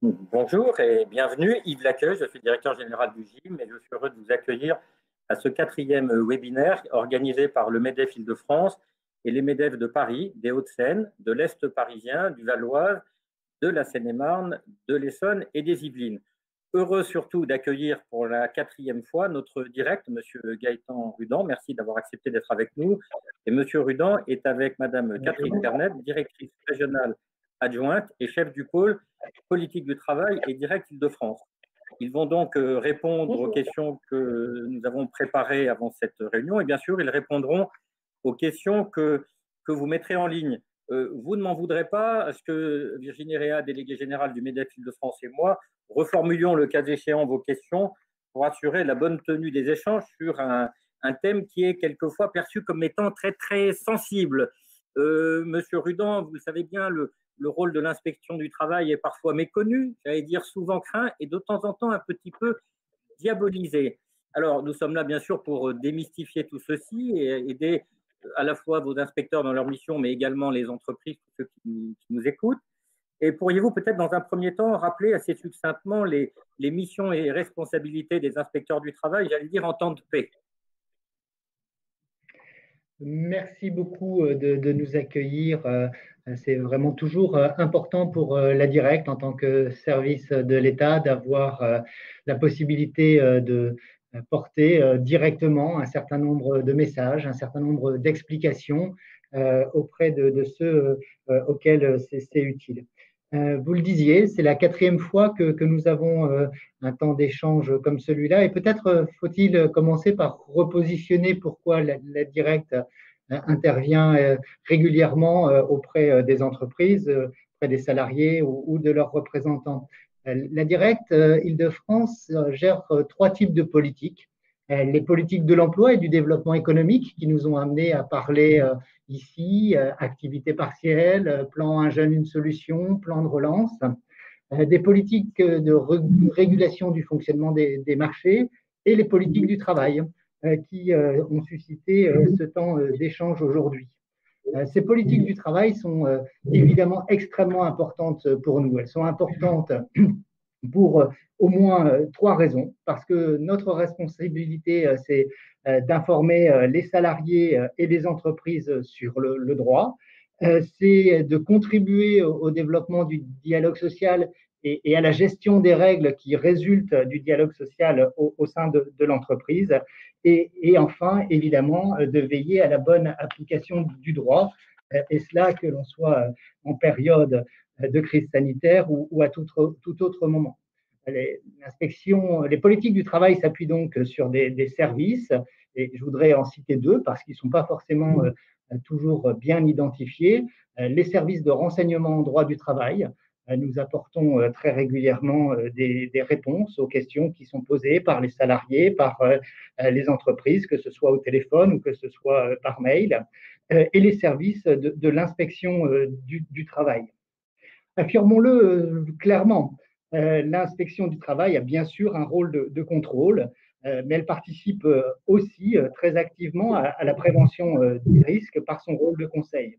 Bonjour et bienvenue. Yves Lacqueuille, je suis directeur général du GIM et je suis heureux de vous accueillir à ce quatrième webinaire organisé par le MEDEF Île-de-France et les MEDEF de Paris, des Hauts-de-Seine, de l'Est parisien, du Valois, de la Seine-et-Marne, de l'Essonne et des Yvelines. Heureux surtout d'accueillir pour la quatrième fois notre direct, Monsieur Gaëtan Rudan. Merci d'avoir accepté d'être avec nous. Et Monsieur Rudan est avec Madame Catherine Pernet, directrice régionale adjointe et chef du pôle politique du travail et direct Île-de-France. Ils vont donc répondre aux questions que nous avons préparées avant cette réunion et bien sûr, ils répondront aux questions que vous mettrez en ligne. Vous ne m'en voudrez pas, à ce que Virginie Réa, déléguée générale du MEDEF Île-de-France et moi, reformulions le cas échéant vos questions pour assurer la bonne tenue des échanges sur un thème qui est quelquefois perçu comme étant très, très sensible. Monsieur Rudan, vous le savez bien, le rôle de l'inspection du travail est parfois méconnu, j'allais dire souvent craint, et de temps en temps un petit peu diabolisé. Alors, nous sommes là, bien sûr, pour démystifier tout ceci et aider à la fois vos inspecteurs dans leur mission, mais également les entreprises, tous ceux qui nous écoutent. Et pourriez-vous peut-être, dans un premier temps, rappeler assez succinctement les missions et responsabilités des inspecteurs du travail, j'allais dire en temps de paix? Merci beaucoup de nous accueillir. C'est vraiment toujours important pour la Directe en tant que service de l'État d'avoir la possibilité de porter directement un certain nombre de messages, un certain nombre d'explications auprès de ceux auxquels c'est utile. Vous le disiez, c'est la quatrième fois que nous avons un temps d'échange comme celui-là et peut-être faut-il commencer par repositionner pourquoi la Directe intervient régulièrement auprès des entreprises, auprès des salariés ou de leurs représentants. La Directe Île-de-France gère trois types de politiques. Les politiques de l'emploi et du développement économique qui nous ont amenés à parler ici, activité partielle, plan Un jeune, une solution, plan de relance, des politiques de régulation du fonctionnement des marchés et les politiques du travail qui ont suscité ce temps d'échange aujourd'hui. Ces politiques du travail sont évidemment extrêmement importantes pour nous. Elles sont importantes pour au moins trois raisons, parce que notre responsabilité, c'est d'informer les salariés et les entreprises sur le droit, c'est de contribuer au développement du dialogue social et à la gestion des règles qui résultent du dialogue social au sein de l'entreprise, et enfin, évidemment, de veiller à la bonne application du droit, et cela que l'on soit en période de crise sanitaire ou à tout autre moment. Les politiques du travail s'appuient donc sur des services, et je voudrais en citer deux parce qu'ils ne sont pas forcément toujours bien identifiés. Les services de renseignement en droit du travail. Nous apportons très régulièrement des réponses aux questions qui sont posées par les salariés, par les entreprises, que ce soit au téléphone ou que ce soit par mail, et les services de l'inspection du travail. Affirmons-le clairement, l'inspection du travail a bien sûr un rôle de contrôle, mais elle participe aussi très activement à la prévention des risques par son rôle de conseil.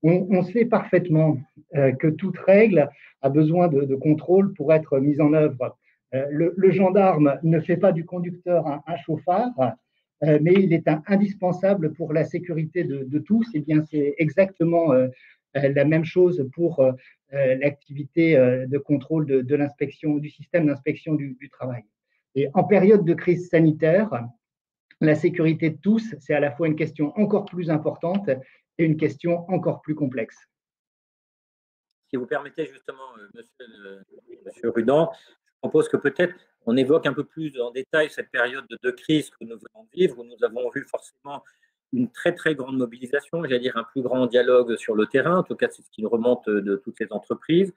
On sait parfaitement que toute règle a besoin de contrôle pour être mise en œuvre. Le gendarme ne fait pas du conducteur un chauffard, mais il est indispensable pour la sécurité de tous. Et bien, c'est exactement la même chose pour l'activité de contrôle de l'inspection, du système d'inspection du travail. Et en période de crise sanitaire, la sécurité de tous, c'est à la fois une question encore plus importante et une question encore plus complexe. Si vous permettez justement, monsieur Rudan, je propose que peut-être on évoque un peu plus en détail cette période de crise que nous venons de vivre, où nous avons vu forcément une très très grande mobilisation, j'allais dire un plus grand dialogue sur le terrain, en tout cas c'est ce qui nous remonte de toutes les entreprises,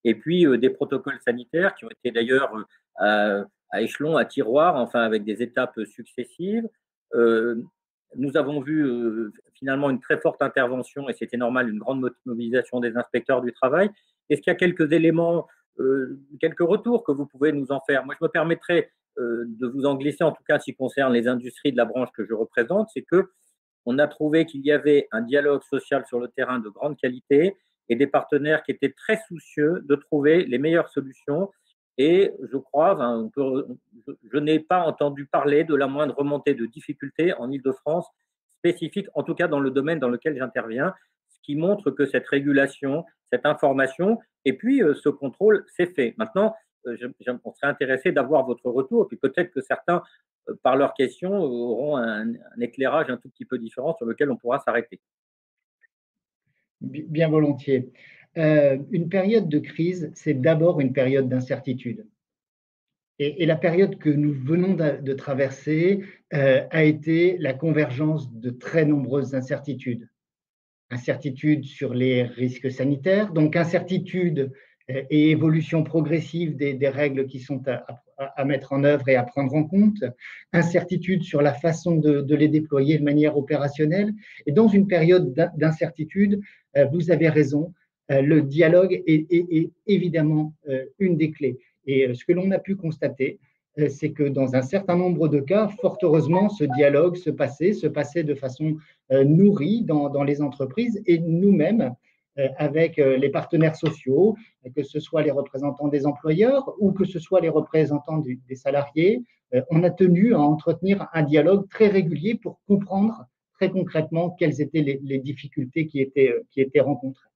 et puis des protocoles sanitaires qui ont été d'ailleurs à échelon, à tiroir, enfin avec des étapes successives. Nous avons vu finalement une très forte intervention, et c'était normal, une grande mobilisation des inspecteurs du travail. Est-ce qu'il y a quelques éléments, quelques retours que vous pouvez nous en faire? Moi, je me permettrai de vous en glisser, en tout cas, en ce qui concerne les industries de la branche que je représente, c'est qu'on a trouvé qu'il y avait un dialogue social sur le terrain de grande qualité, et des partenaires qui étaient très soucieux de trouver les meilleures solutions. Et je crois, enfin, je n'ai pas entendu parler de la moindre remontée de difficultés en Île-de-France spécifique, en tout cas dans le domaine dans lequel j'interviens, ce qui montre que cette régulation, cette information et puis ce contrôle s'est fait. Maintenant, on serait intéressé d'avoir votre retour, et puis peut-être que certains, par leurs questions, auront un éclairage un tout petit peu différent sur lequel on pourra s'arrêter. Bien volontiers. Une période de crise, c'est d'abord une période d'incertitude. Et la période que nous venons de traverser a été la convergence de très nombreuses incertitudes. Incertitude sur les risques sanitaires, donc incertitude et évolution progressive des règles qui sont à mettre en œuvre et à prendre en compte, incertitude sur la façon de les déployer de manière opérationnelle. Et dans une période d'incertitude, vous avez raison, le dialogue est évidemment une des clés. Et ce que l'on a pu constater, c'est que dans un certain nombre de cas, fort heureusement, ce dialogue se passait de façon nourrie dans les entreprises et nous-mêmes, avec les partenaires sociaux, que ce soit les représentants des employeurs ou que ce soit les représentants des salariés, on a tenu à entretenir un dialogue très régulier pour comprendre très concrètement quelles étaient les difficultés qui étaient rencontrées.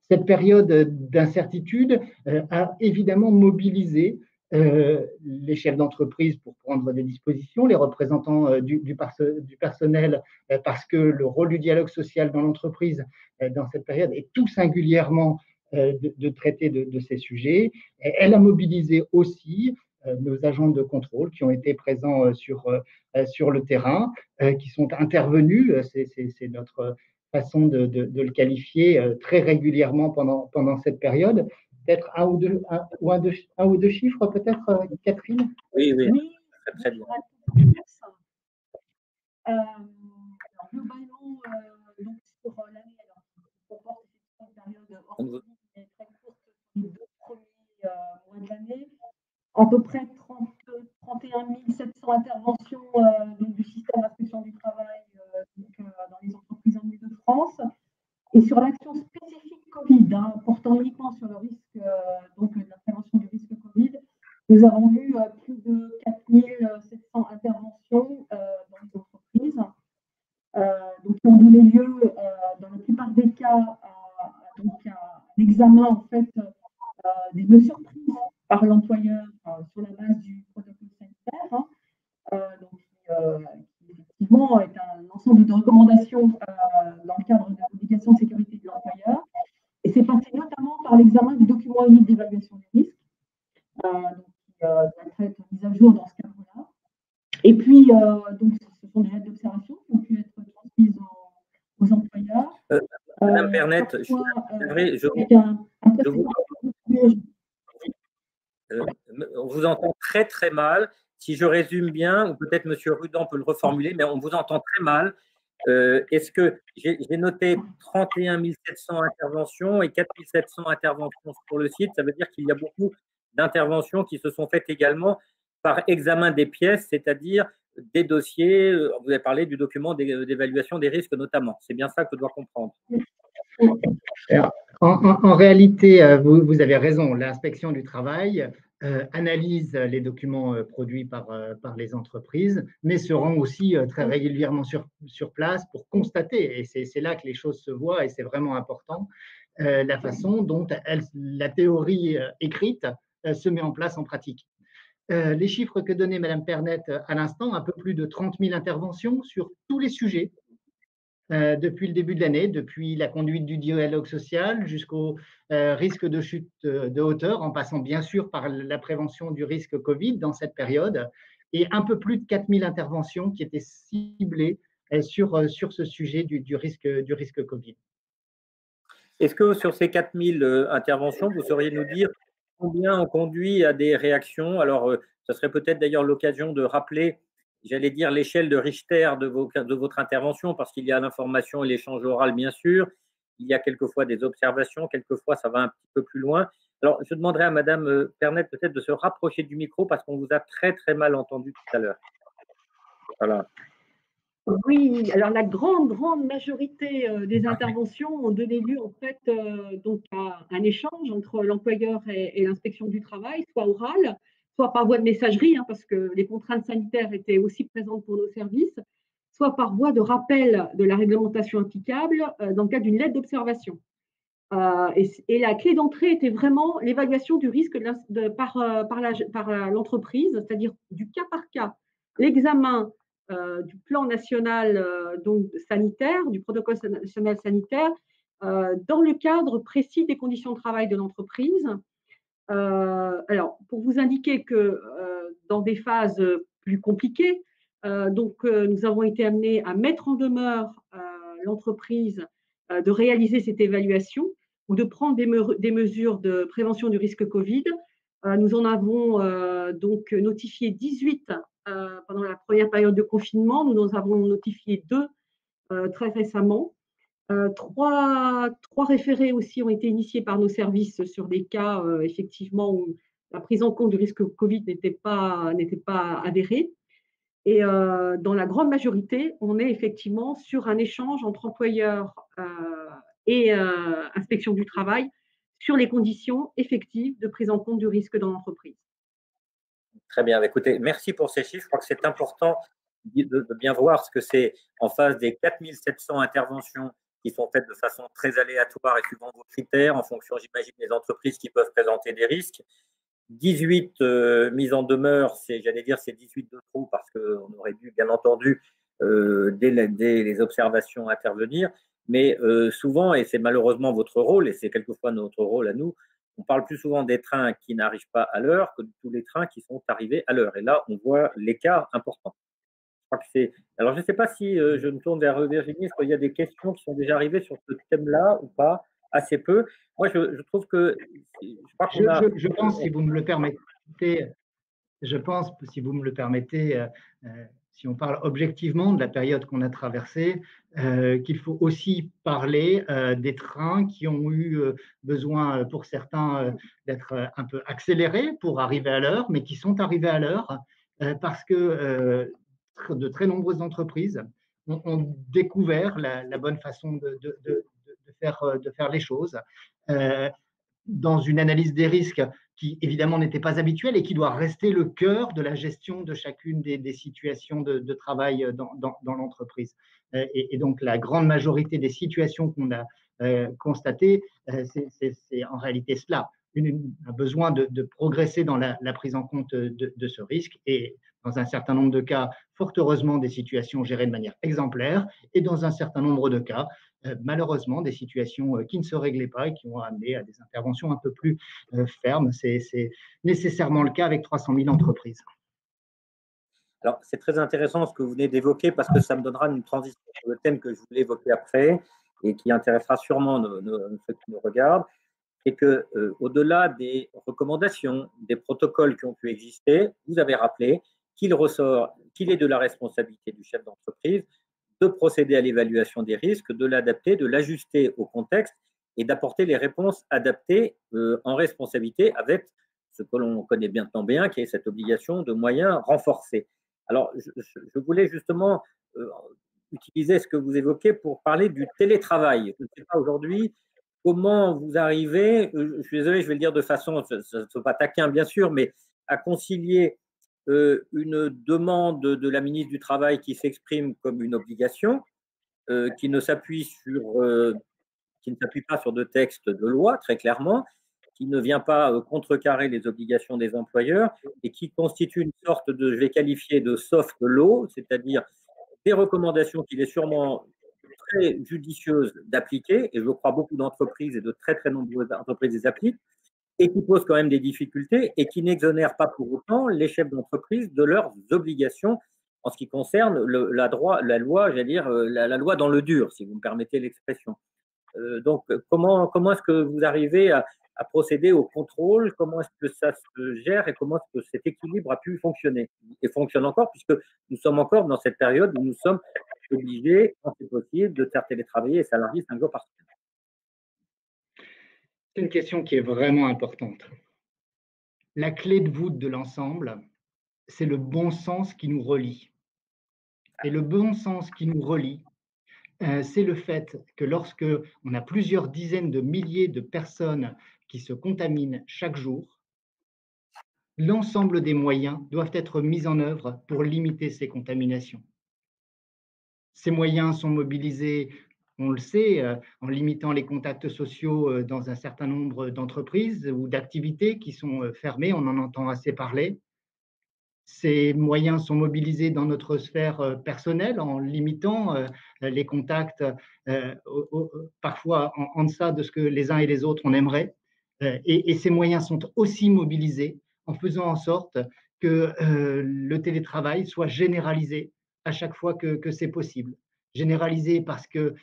Cette période d'incertitude a évidemment mobilisé les chefs d'entreprise pour prendre des dispositions, les représentants du personnel, parce que le rôle du dialogue social dans l'entreprise dans cette période est tout singulièrement de traiter de ces sujets. Elle a mobilisé aussi nos agents de contrôle qui ont été présents sur le terrain, qui sont intervenus. C'est notre façon de le qualifier très régulièrement pendant cette période. Peut-être un ou deux chiffres, peut-être, Catherine? Oui, oui, Oui, très bien. Globalement, donc sur l'année, alors, on comporte une période hors Covid, mais très courte, les 2 premiers mois de l'année. À peu près 31 700 interventions donc, du système d'inspection du travail dans les entreprises en Île-de-France. Et sur l'action spécifique Covid, portant uniquement sur le risque donc, de la prévention du risque Covid, nous avons eu plus de 4 700 interventions dans les entreprises, donc, qui ont donné lieu, dans la plupart des cas, donc, à un examen en fait, des mesures prises par l'employeur sur la base du protocole sanitaire, donc, qui effectivement est un ensemble de recommandations dans le cadre de l'obligation de sécurité de l'employeur. Et c'est passé notamment par l'examen du document unique d'évaluation du risque, donc, qui doit être mis à jour dans ce cadre-là. Et puis, donc, ce sont des lettres d'observation qui ont pu être transmises aux employeurs. Madame Pernette, on vous entend très très mal. Si je résume bien, ou peut-être Monsieur Rudan peut le reformuler, mais on vous entend très mal. Est-ce que j'ai noté 31 700 interventions et 4 700 interventions sur le site? Ça veut dire qu'il y a beaucoup d'interventions qui se sont faites également par examen des pièces, c'est-à-dire des dossiers. Vous avez parlé du document d'évaluation des risques notamment. C'est bien ça que je dois comprendre. Alors, en réalité, vous avez raison. L'inspection du travail analyse les documents produits par les entreprises, mais se rend aussi très régulièrement sur place pour constater, et c'est là que les choses se voient, et c'est vraiment important, la façon dont la théorie écrite se met en place en pratique. Les chiffres que donnait Mme Pernette à l'instant, un peu plus de 30 000 interventions sur tous les sujets, depuis le début de l'année, depuis la conduite du dialogue social jusqu'au risque de chute de hauteur, en passant bien sûr par la prévention du risque Covid dans cette période, et un peu plus de 4 000 interventions qui étaient ciblées sur ce sujet du risque Covid. Est-ce que sur ces 4 000 interventions, vous sauriez nous dire combien ont conduit à des réactions? Alors, ce serait peut-être d'ailleurs l'occasion de rappeler, j'allais dire, l'échelle de Richter de votre intervention, parce qu'il y a l'information et l'échange oral, bien sûr. Il y a quelquefois des observations, quelquefois ça va un petit peu plus loin. Alors, je demanderai à Madame Pernette peut-être de se rapprocher du micro parce qu'on vous a très, très mal entendu tout à l'heure. Voilà. Oui, alors la grande majorité des interventions ont donné lieu en fait donc à un échange entre l'employeur et l'inspection du travail, soit oral, soit par voie de messagerie, hein, parce que les contraintes sanitaires étaient aussi présentes pour nos services, soit par voie de rappel de la réglementation applicable dans le cadre d'une lettre d'observation. Et la clé d'entrée était vraiment l'évaluation du risque par l'entreprise, c'est-à-dire du cas par cas, l'examen du plan national donc sanitaire, du protocole national sanitaire, dans le cadre précis des conditions de travail de l'entreprise. Alors, pour vous indiquer que dans des phases plus compliquées, nous avons été amenés à mettre en demeure l'entreprise de réaliser cette évaluation ou de prendre des mesures de prévention du risque Covid. Nous en avons donc notifié 18 pendant la première période de confinement. Nous en avons notifié 2 très récemment. Trois référés aussi ont été initiés par nos services sur des cas effectivement où la prise en compte du risque Covid n'était pas avérée. Et dans la grande majorité, on est effectivement sur un échange entre employeurs et inspection du travail sur les conditions effectives de prise en compte du risque dans l'entreprise. Très bien. Écoutez, merci pour ces chiffres. Je crois que c'est important de bien voir ce que c'est en face des 4700 interventions qui sont faites de façon très aléatoire et suivant vos critères, en fonction, j'imagine, des entreprises qui peuvent présenter des risques. 18 mises en demeure, j'allais dire, c'est 18 de trop parce qu'on aurait dû, bien entendu, dès les observations intervenir. Mais souvent, et c'est malheureusement votre rôle, et c'est quelquefois notre rôle à nous, on parle plus souvent des trains qui n'arrivent pas à l'heure que de tous les trains qui sont arrivés à l'heure. Et là, on voit l'écart important. Alors, je ne sais pas si je me tourne vers Virginie, est-ce qu'il y a des questions qui sont déjà arrivées sur ce thème-là ou pas? Assez peu. Moi, je trouve que. Je pense, si vous me le permettez, si on parle objectivement de la période qu'on a traversée, qu'il faut aussi parler des trains qui ont eu besoin, pour certains, d'être un peu accélérés pour arriver à l'heure, mais qui sont arrivés à l'heure parce que de très nombreuses entreprises ont découvert la bonne façon de faire les choses. Dans une analyse des risques qui évidemment n'était pas habituelle et qui doit rester le cœur de la gestion de chacune des situations de travail dans l'entreprise. Et donc la grande majorité des situations qu'on a constatées, c'est en réalité cela, un besoin de progresser dans la prise en compte de ce risque et dans un certain nombre de cas, fort heureusement, des situations gérées de manière exemplaire et dans un certain nombre de cas, malheureusement, des situations qui ne se réglaient pas et qui ont amené à des interventions un peu plus fermes. C'est nécessairement le cas avec 300 000 entreprises. Alors, c'est très intéressant ce que vous venez d'évoquer parce que ça me donnera une transition sur le thème que je voulais évoquer après et qui intéressera sûrement ceux qui nous regardent. C'est que, au-delà des recommandations, des protocoles qui ont pu exister, vous avez rappelé qu'il est de la responsabilité du chef d'entreprise de procéder à l'évaluation des risques, de l'adapter, de l'ajuster au contexte et d'apporter les réponses adaptées en responsabilité avec ce que l'on connaît bien, qui est cette obligation de moyens renforcés. Alors, je voulais justement utiliser ce que vous évoquez pour parler du télétravail. Je ne sais pas aujourd'hui comment vous arrivez, je suis désolé, je vais le dire de façon, ce ne sont pas taquin bien sûr, mais à concilier une demande de la ministre du Travail qui s'exprime comme une obligation, qui ne s'appuie pas sur de textes de loi, très clairement, qui ne vient pas contrecarrer les obligations des employeurs et qui constitue une sorte de, je vais qualifier de soft law, c'est-à-dire des recommandations qu'il est sûrement très judicieuse d'appliquer, et je crois beaucoup d'entreprises et de très très nombreuses entreprises les appliquent, et qui posent quand même des difficultés et qui n'exonèrent pas pour autant les chefs d'entreprise de leurs obligations en ce qui concerne la loi, j'allais dire, la loi dans le dur, si vous me permettez l'expression. Donc, comment est-ce que vous arrivez à procéder au contrôle? Comment est-ce que ça se gère et comment est-ce que cet équilibre a pu fonctionner et fonctionne encore, puisque nous sommes encore dans cette période où nous sommes obligés, quand c'est possible, de faire télétravailler les salariés 5 jours par semaine? C'est une question qui est vraiment importante. La clé de voûte de l'ensemble, c'est le bon sens qui nous relie. Et le bon sens qui nous relie, c'est le fait que lorsque on a plusieurs dizaines de milliers de personnes qui se contaminent chaque jour, l'ensemble des moyens doivent être mis en œuvre pour limiter ces contaminations. Ces moyens sont mobilisés, on le sait, en limitant les contacts sociaux dans un certain nombre d'entreprises ou d'activités qui sont fermées, on en entend assez parler. Ces moyens sont mobilisés dans notre sphère personnelle en limitant les contacts parfois en deçà de ce que les uns et les autres on aimerait. Et ces moyens sont aussi mobilisés en faisant en sorte que le télétravail soit généralisé à chaque fois que c'est possible. Généralisé parce que,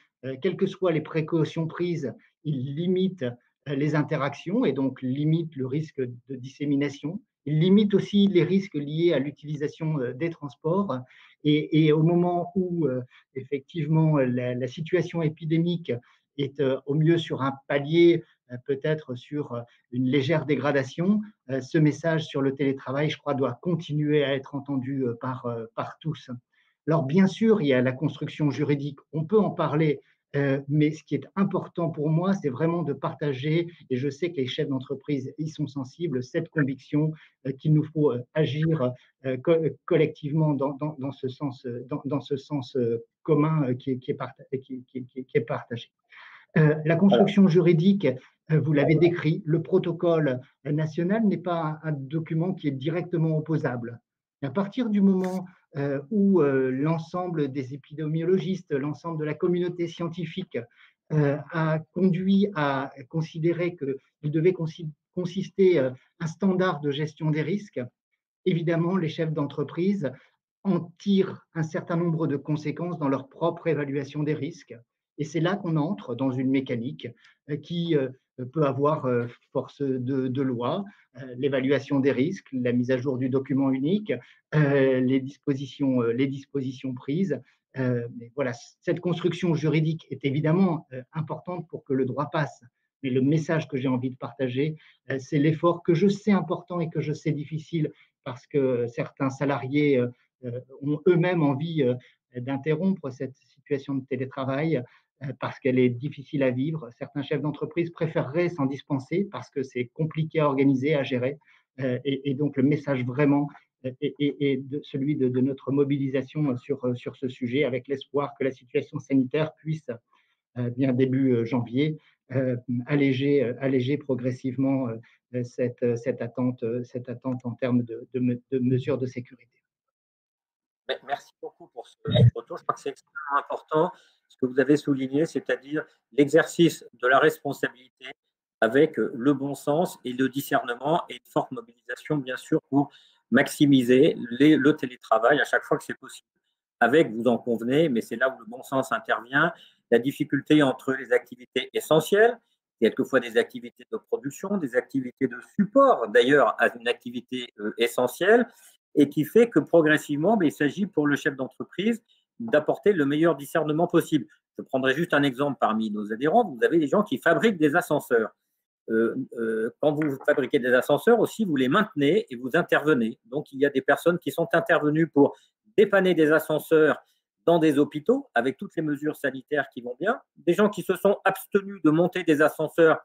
quelles que soient les précautions prises, il limite les interactions et donc limite le risque de dissémination. Il limite aussi les risques liés à l'utilisation des transports. Et au moment où, effectivement, la situation épidémique est au mieux sur un palier, peut-être sur une légère dégradation, ce message sur le télétravail, je crois, doit continuer à être entendu par tous. Alors, bien sûr, il y a la construction juridique, on peut en parler, mais ce qui est important pour moi, c'est vraiment de partager, et je sais que les chefs d'entreprise y sont sensibles, cette conviction qu'il nous faut agir collectivement dans ce sens commun qui est partagé. La construction juridique, vous l'avez décrit, le protocole national n'est pas un document qui est directement opposable. À partir du moment où l'ensemble des épidémiologistes, l'ensemble de la communauté scientifique a conduit à considérer qu'il devait consister un standard de gestion des risques, évidemment, les chefs d'entreprise en tirent un certain nombre de conséquences dans leur propre évaluation des risques. Et c'est là qu'on entre dans une mécanique qui peut avoir force de loi, l'évaluation des risques, la mise à jour du document unique, les dispositions prises. Mais voilà, cette construction juridique est évidemment importante pour que le droit passe. Mais le message que j'ai envie de partager, c'est l'effort que je sais important et que je sais difficile parce que certains salariés ont eux-mêmes envie d'interrompre cette situation de télétravail parce qu'elle est difficile à vivre. Certains chefs d'entreprise préféreraient s'en dispenser parce que c'est compliqué à organiser, à gérer. Et donc le message vraiment est celui de notre mobilisation sur ce sujet, avec l'espoir que la situation sanitaire puisse, bien début janvier, alléger progressivement cette attente en termes de mesures de sécurité. Merci beaucoup pour ce retour. Je crois que c'est extrêmement important ce que vous avez souligné, c'est-à-dire l'exercice de la responsabilité avec le bon sens et le discernement et une forte mobilisation, bien sûr, pour maximiser le télétravail à chaque fois que c'est possible. Avec, vous en convenez, mais c'est là où le bon sens intervient, la difficulté entre les activités essentielles, quelquefois des activités de production, des activités de support, d'ailleurs, à une activité essentielle, et qui fait que progressivement, il s'agit pour le chef d'entreprise d'apporter le meilleur discernement possible. Je prendrai juste un exemple parmi nos adhérents. Vous avez des gens qui fabriquent des ascenseurs. Quand vous fabriquez des ascenseurs aussi, vous les maintenez et vous intervenez. Donc, il y a des personnes qui sont intervenues pour dépanner des ascenseurs dans des hôpitaux avec toutes les mesures sanitaires qui vont bien, des gens qui se sont abstenus de monter des ascenseurs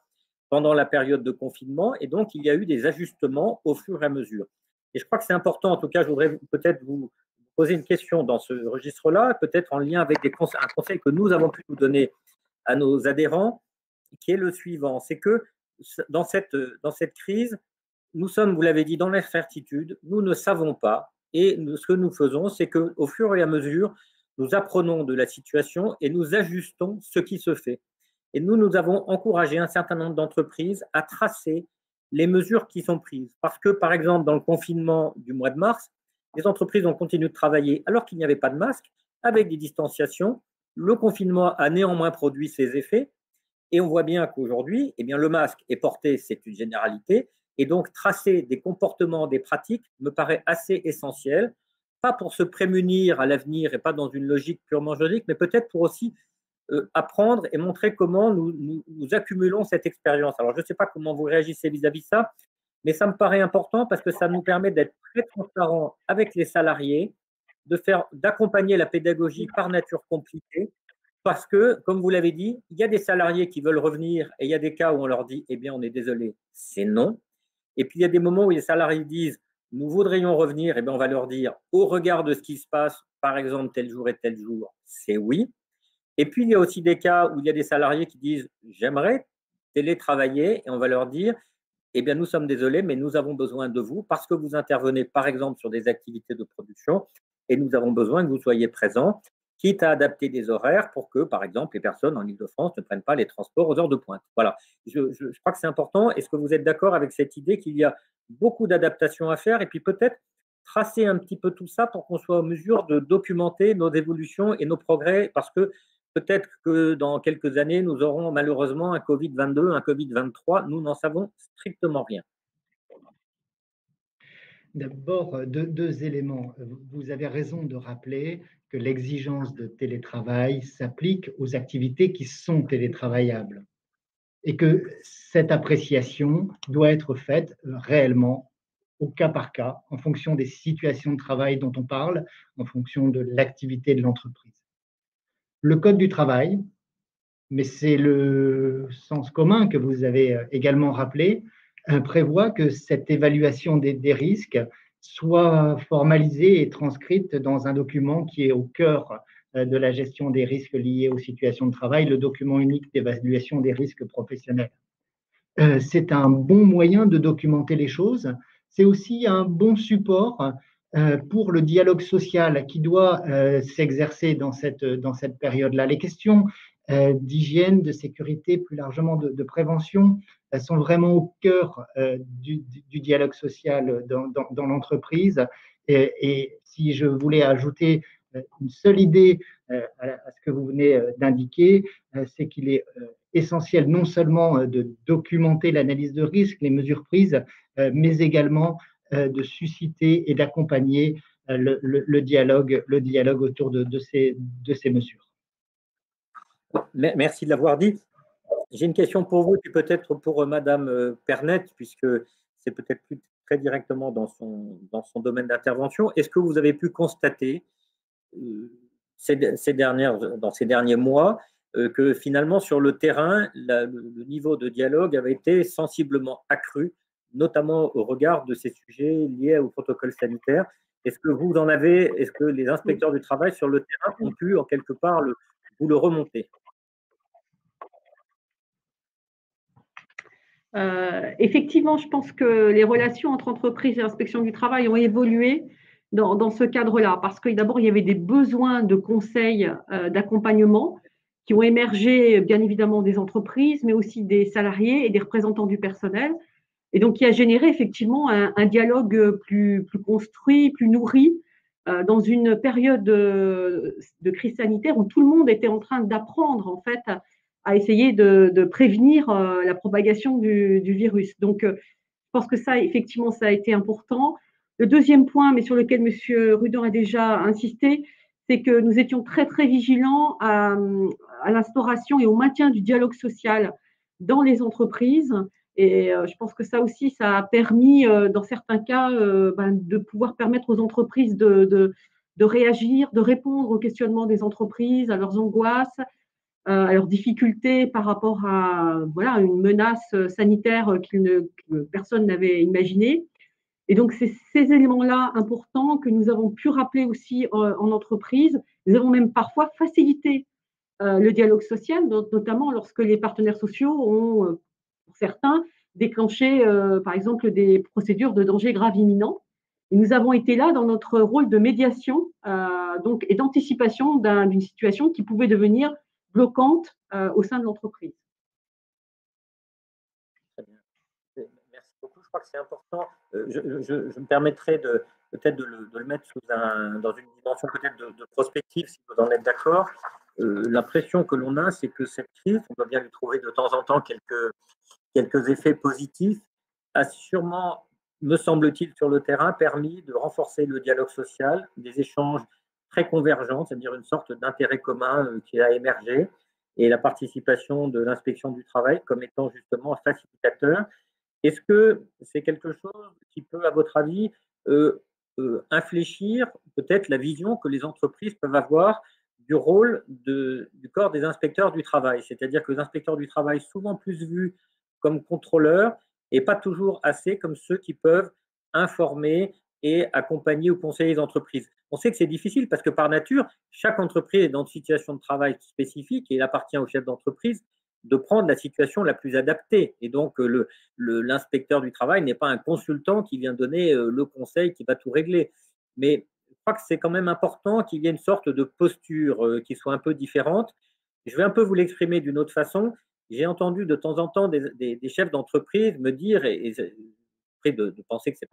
pendant la période de confinement, et donc il y a eu des ajustements au fur et à mesure. Et je crois que c'est important, en tout cas, je voudrais peut-être vous poser une question dans ce registre-là, peut-être en lien avec un conseil que nous avons pu nous donner à nos adhérents, qui est le suivant, c'est que dans cette crise, nous sommes, vous l'avez dit, dans l'incertitude, nous ne savons pas, et ce que nous faisons, c'est qu'au fur et à mesure, nous apprenons de la situation et nous ajustons ce qui se fait. Et nous avons encouragé un certain nombre d'entreprises à tracer les mesures qui sont prises. Parce que, par exemple, dans le confinement du mois de mars, les entreprises ont continué de travailler alors qu'il n'y avait pas de masque, avec des distanciations. Le confinement a néanmoins produit ses effets. Et on voit bien qu'aujourd'hui, le masque est porté, c'est une généralité. Et donc, tracer des comportements, des pratiques me paraît assez essentiel, pas pour se prémunir à l'avenir et pas dans une logique purement juridique, mais peut-être pour aussi apprendre et montrer comment nous accumulons cette expérience. Alors, je ne sais pas comment vous réagissez vis-à-vis de ça, mais ça me paraît important parce que ça nous permet d'être très transparents avec les salariés d'accompagner la pédagogie par nature compliquée, parce que, comme vous l'avez dit, il y a des salariés qui veulent revenir et il y a des cas où on leur dit, eh bien, on est désolé, c'est non. Et puis, il y a des moments où les salariés disent, nous voudrions revenir, eh bien, on va leur dire, au regard de ce qui se passe, par exemple, tel jour et tel jour, c'est oui. Et puis, il y a aussi des cas où il y a des salariés qui disent, j'aimerais télétravailler, et on va leur dire, eh bien, nous sommes désolés, mais nous avons besoin de vous parce que vous intervenez, par exemple, sur des activités de production et nous avons besoin que vous soyez présents, quitte à adapter des horaires pour que, par exemple, les personnes en Île-de-France ne prennent pas les transports aux heures de pointe. Voilà. Je crois que c'est important. Est-ce que vous êtes d'accord avec cette idée qu'il y a beaucoup d'adaptations à faire et puis peut-être tracer un petit peu tout ça pour qu'on soit en mesure de documenter nos évolutions et nos progrès parce que peut-être que dans quelques années, nous aurons malheureusement un Covid-22, un Covid-23. Nous n'en savons strictement rien. D'abord, deux éléments. Vous avez raison de rappeler que l'exigence de télétravail s'applique aux activités qui sont télétravaillables et que cette appréciation doit être faite réellement au cas par cas, en fonction des situations de travail dont on parle, en fonction de l'activité de l'entreprise. Le Code du travail, mais c'est le sens commun que vous avez également rappelé, prévoit que cette évaluation des risques soit formalisée et transcrite dans un document qui est au cœur de la gestion des risques liés aux situations de travail, le document unique d'évaluation des risques professionnels. C'est un bon moyen de documenter les choses. C'est aussi un bon support pour le dialogue social qui doit s'exercer dans cette période-là. Les questions d'hygiène, de sécurité, plus largement de prévention, sont vraiment au cœur du dialogue social dans l'entreprise. Et si je voulais ajouter une seule idée à ce que vous venez d'indiquer, c'est qu'il est essentiel non seulement de documenter l'analyse de risque, les mesures prises, mais également de susciter et d'accompagner le dialogue autour de ces mesures. Merci de l'avoir dit. J'ai une question pour vous, et peut-être pour Madame Pernette, puisque c'est peut-être plus très directement dans son domaine d'intervention. Est-ce que vous avez pu constater dans ces derniers mois que finalement sur le terrain, le niveau de dialogue avait été sensiblement accru, notamment au regard de ces sujets liés au protocole sanitaire? Est-ce que les inspecteurs du travail sur le terrain ont pu en quelque part vous le remonter? Effectivement, je pense que les relations entre entreprises et inspection du travail ont évolué dans ce cadre-là, parce que d'abord, il y avait des besoins de conseils, d'accompagnement qui ont émergé, bien évidemment, des entreprises, mais aussi des salariés et des représentants du personnel, et donc qui a généré effectivement un dialogue plus construit, plus nourri, dans une période de crise sanitaire où tout le monde était en train d'apprendre, en fait, à essayer de prévenir la propagation du virus. Donc, je pense que ça, effectivement, ça a été important. Le deuxième point, mais sur lequel M. Rudin a déjà insisté, c'est que nous étions très, très vigilants à l'instauration et au maintien du dialogue social dans les entreprises. Et je pense que ça aussi, ça a permis, dans certains cas, de pouvoir permettre aux entreprises de réagir, de répondre aux questionnements des entreprises, à leurs angoisses, à leurs difficultés par rapport à une menace sanitaire que personne n'avait imaginée. Et donc, c'est ces éléments-là importants que nous avons pu rappeler aussi en entreprise. Nous avons même parfois facilité le dialogue social, notamment lorsque les partenaires sociaux ont, pour certains, déclenché, par exemple, des procédures de danger grave imminent. Et nous avons été là dans notre rôle de médiation et d'anticipation d'une situation qui pouvait devenir bloquante au sein de l'entreprise. Très bien. Merci beaucoup. Je crois que c'est important. Je me permettrai peut-être de le mettre dans une dimension peut-être de prospective, si vous en êtes d'accord. L'impression que l'on a, c'est que cette crise, on doit bien lui trouver de temps en temps quelques effets positifs, a sûrement, me semble-t-il, sur le terrain, permis de renforcer le dialogue social, des échanges très convergents, c'est-à-dire une sorte d'intérêt commun qui a émergé, et la participation de l'inspection du travail comme étant justement facilitateur. Est-ce que c'est quelque chose qui peut, à votre avis, infléchir peut-être la vision que les entreprises peuvent avoir du rôle du corps des inspecteurs du travail. C'est-à-dire que les inspecteurs du travail, souvent plus vus comme contrôleurs, et pas toujours assez comme ceux qui peuvent informer et accompagner ou conseiller les entreprises. On sait que c'est difficile parce que par nature, chaque entreprise est dans une situation de travail spécifique et il appartient au chef d'entreprise de prendre la situation la plus adaptée. Et donc, l'inspecteur du travail n'est pas un consultant qui vient donner le conseil qui va tout régler. Mais je crois que c'est quand même important qu'il y ait une sorte de posture qui soit un peu différente. Je vais un peu vous l'exprimer d'une autre façon. J'ai entendu de temps en temps des chefs d'entreprise me dire, et après de penser que ce n'est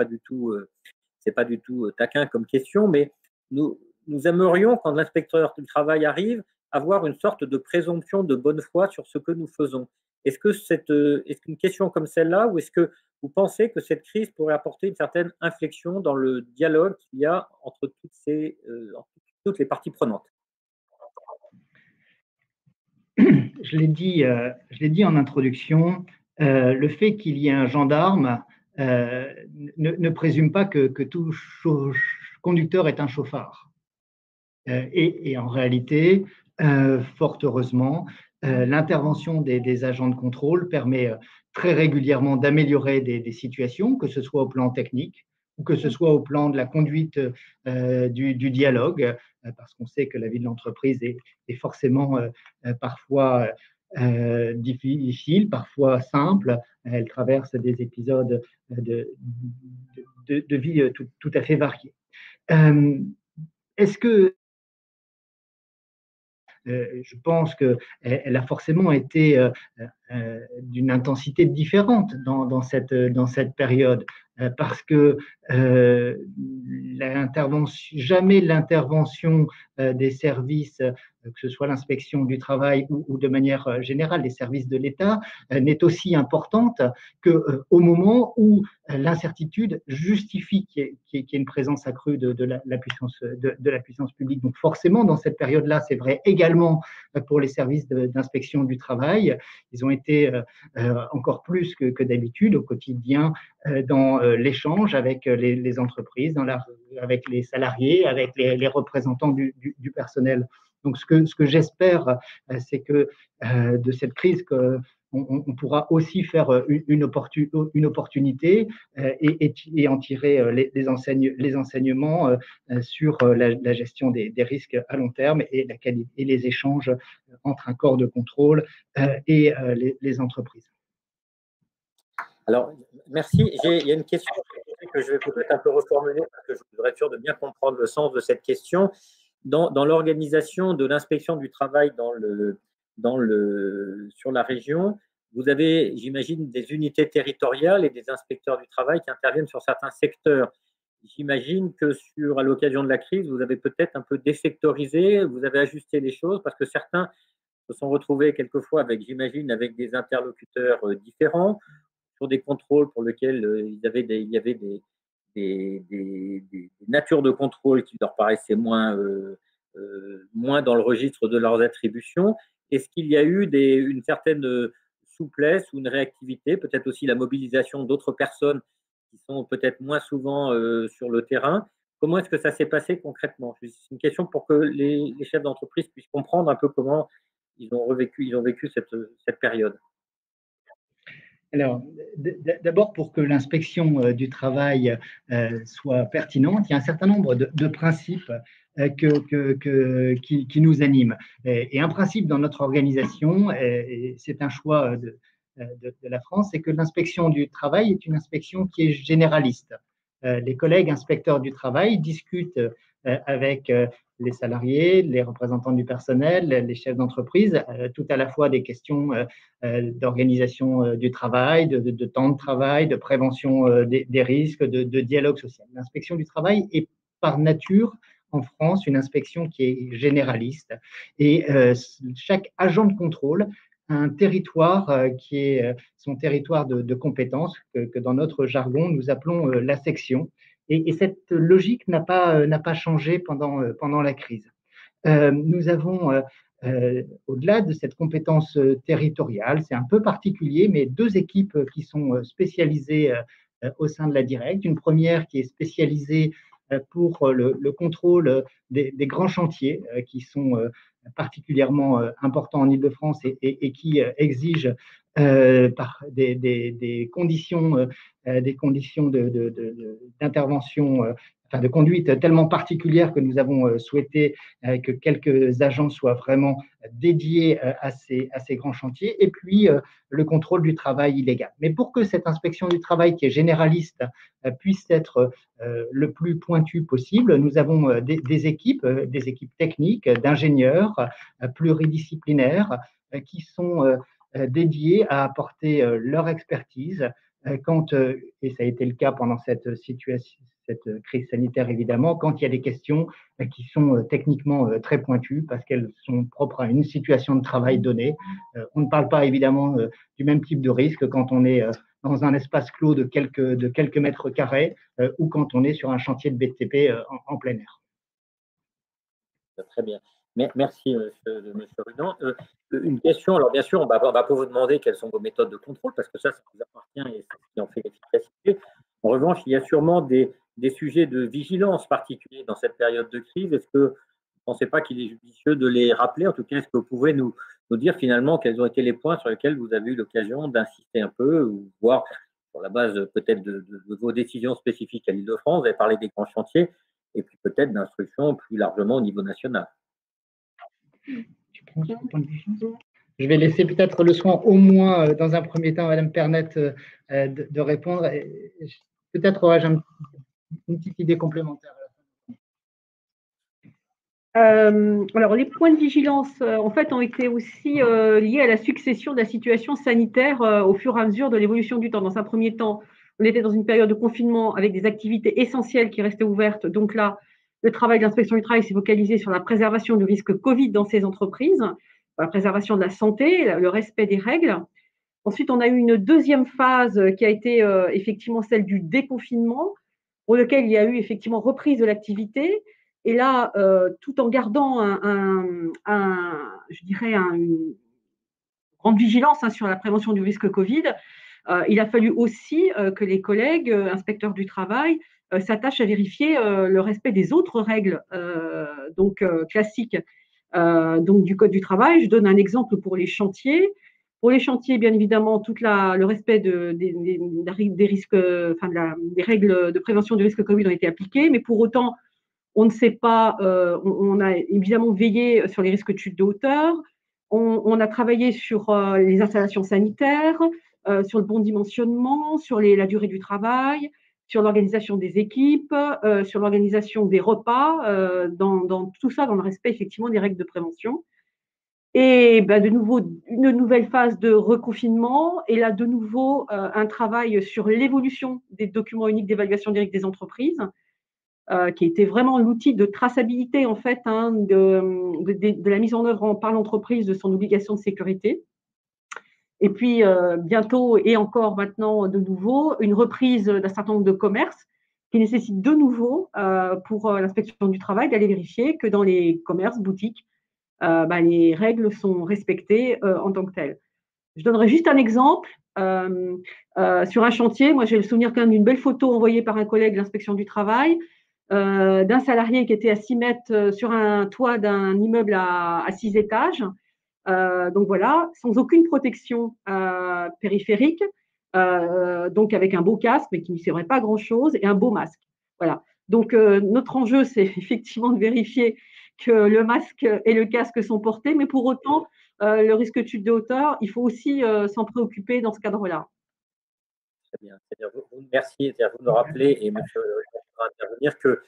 pas du tout taquin comme question, mais nous aimerions, quand l'inspecteur du travail arrive, avoir une sorte de présomption de bonne foi sur ce que nous faisons. Est-ce qu'une question comme celle-là, ou est-ce que vous pensez que cette crise pourrait apporter une certaine inflexion dans le dialogue qu'il y a entre toutes les parties prenantes? Je l'ai dit en introduction, le fait qu'il y ait un gendarme ne présume pas que tout conducteur est un chauffard. Et en réalité, fort heureusement, l'intervention des agents de contrôle permet très régulièrement d'améliorer des situations, que ce soit au plan technique ou que ce soit au plan de la conduite du dialogue, parce qu'on sait que la vie de l'entreprise est forcément parfois difficile, parfois simple. Elle traverse des épisodes de vie tout à fait variés. Est-ce que je pense qu'elle a forcément été d'une intensité différente dans cette période, parce que jamais l'intervention des services, que ce soit l'inspection du travail ou de manière générale les services de l'État, n'est aussi importante qu'au moment où l'incertitude justifie qu'il y ait une présence accrue de la puissance publique. Donc forcément, dans cette période-là, c'est vrai également pour les services d'inspection du travail. Ils ont été encore plus que d'habitude au quotidien dans l'échange avec les entreprises, avec les salariés, avec les représentants du personnel. Donc ce que j'espère, c'est que de cette crise, on pourra aussi faire une opportunité et en tirer les enseignements sur la gestion des risques à long terme et les échanges entre un corps de contrôle et les entreprises. Alors, merci. Il y a une question que je vais peut-être un peu reformuler parce que je voudrais être sûr de bien comprendre le sens de cette question. Dans l'organisation de l'inspection du travail sur la région, vous avez, j'imagine, des unités territoriales et des inspecteurs du travail qui interviennent sur certains secteurs. J'imagine que à l'occasion de la crise, vous avez peut-être un peu désectorisé, vous avez ajusté les choses parce que certains se sont retrouvés quelquefois j'imagine, avec des interlocuteurs différents sur des contrôles pour lesquels il y avait des natures de contrôle qui leur paraissaient moins dans le registre de leurs attributions. Est-ce qu'il y a eu une certaine souplesse ou une réactivité, peut-être aussi la mobilisation d'autres personnes qui sont peut-être moins souvent sur le terrain? Comment est-ce que ça s'est passé concrètement? C'est une question pour que les chefs d'entreprise puissent comprendre un peu comment ils ont vécu cette période. Alors, d'abord, pour que l'inspection du travail soit pertinente, il y a un certain nombre de principes qui nous animent. Et un principe dans notre organisation, et c'est un choix de la France, c'est que l'inspection du travail est une inspection qui est généraliste. Les collègues inspecteurs du travail discutent avec les salariés, les représentants du personnel, les chefs d'entreprise, tout à la fois des questions d'organisation du travail, de temps de travail, de prévention des risques, de dialogue social. L'inspection du travail est par nature en France une inspection qui est généraliste et chaque agent de contrôle a un territoire qui est son territoire de compétences que dans notre jargon nous appelons la section. Et cette logique n'a pas changé pendant la crise. Nous avons, au-delà de cette compétence territoriale, c'est un peu particulier, mais deux équipes qui sont spécialisées au sein de la Directe. Une première qui est spécialisée pour le contrôle des grands chantiers qui sont particulièrement importants en Île-de-France et qui exigent par des conditions d'intervention, enfin de conduite tellement particulières que nous avons souhaité que quelques agents soient vraiment dédiés à ces grands chantiers, et puis le contrôle du travail illégal. Mais pour que cette inspection du travail, qui est généraliste, puisse être le plus pointue possible, nous avons des équipes techniques, d'ingénieurs pluridisciplinaires qui sont dédiés à apporter leur expertise quand, et ça a été le cas pendant cette crise sanitaire évidemment, quand il y a des questions qui sont techniquement très pointues parce qu'elles sont propres à une situation de travail donnée. On ne parle pas évidemment du même type de risque quand on est dans un espace clos de quelques mètres carrés ou quand on est sur un chantier de BTP en plein air. Très bien. Merci, monsieur Rudan. Une question, alors bien sûr, on va pas vous demander quelles sont vos méthodes de contrôle, parce que ça vous appartient et c'est ce qui en fait l'efficacité. En revanche, il y a sûrement des sujets de vigilance particuliers dans cette période de crise. Est-ce que vous ne pensez pas qu'il est judicieux de les rappeler? En tout cas, est-ce que vous pouvez nous dire finalement quels ont été les points sur lesquels vous avez eu l'occasion d'insister un peu, ou voir sur la base peut-être de vos décisions spécifiques à l'Île-de-France? Vous avez parlé des grands chantiers, et puis peut-être d'instructions plus largement au niveau national. Je vais laisser peut-être le soin, au moins dans un premier temps, à Mme Pernette de répondre. Peut-être aurais-je une petite idée complémentaire. Alors, les points de vigilance, en fait, ont été aussi liés à la succession de la situation sanitaire au fur et à mesure de l'évolution du temps. Dans un premier temps, on était dans une période de confinement avec des activités essentielles qui restaient ouvertes. Donc là, le travail de l'inspection du travail s'est focalisé sur la préservation du risque Covid dans ces entreprises, la préservation de la santé, le respect des règles. Ensuite, on a eu une deuxième phase qui a été effectivement celle du déconfinement, pour lequel il y a eu effectivement reprise de l'activité. Et là, tout en gardant une grande vigilance sur la prévention du risque Covid, il a fallu aussi que les collègues inspecteurs du travail s'attachent à vérifier le respect des autres règles classiques du Code du travail. Je donne un exemple pour les chantiers. Pour les chantiers, bien évidemment, le respect des risques, des règles de prévention du risque Covid ont été appliquées, mais pour autant, on ne sait pas, on a évidemment veillé sur les risques de chute de hauteur, on a travaillé sur les installations sanitaires, sur le bon dimensionnement, sur la durée du travail, sur l'organisation des équipes, sur l'organisation des repas, dans tout ça, dans le respect effectivement des règles de prévention. Et de nouveau, une nouvelle phase de reconfinement, et là de nouveau un travail sur l'évolution des documents uniques d'évaluation des risques des entreprises, qui était vraiment l'outil de traçabilité en fait de la mise en œuvre par l'entreprise de son obligation de sécurité. Et puis bientôt et encore maintenant de nouveau une reprise d'un certain nombre de commerces qui nécessite de nouveau pour l'inspection du travail d'aller vérifier que dans les commerces, boutiques, les règles sont respectées en tant que telles. Je donnerai juste un exemple. Sur un chantier, moi j'ai le souvenir quand même d'une belle photo envoyée par un collègue de l'inspection du travail d'un salarié qui était à 6 mètres sur un toit d'un immeuble à 6 étages. Donc voilà, sans aucune protection périphérique, donc avec un beau casque, mais qui ne servait pas à grand-chose, et un beau masque. Voilà. Donc notre enjeu, c'est effectivement de vérifier que le masque et le casque sont portés, mais pour autant, le risque de chute de hauteur, il faut aussi s'en préoccuper dans ce cadre-là. Très bien. Merci de nous rappeler, et monsieur va intervenir, que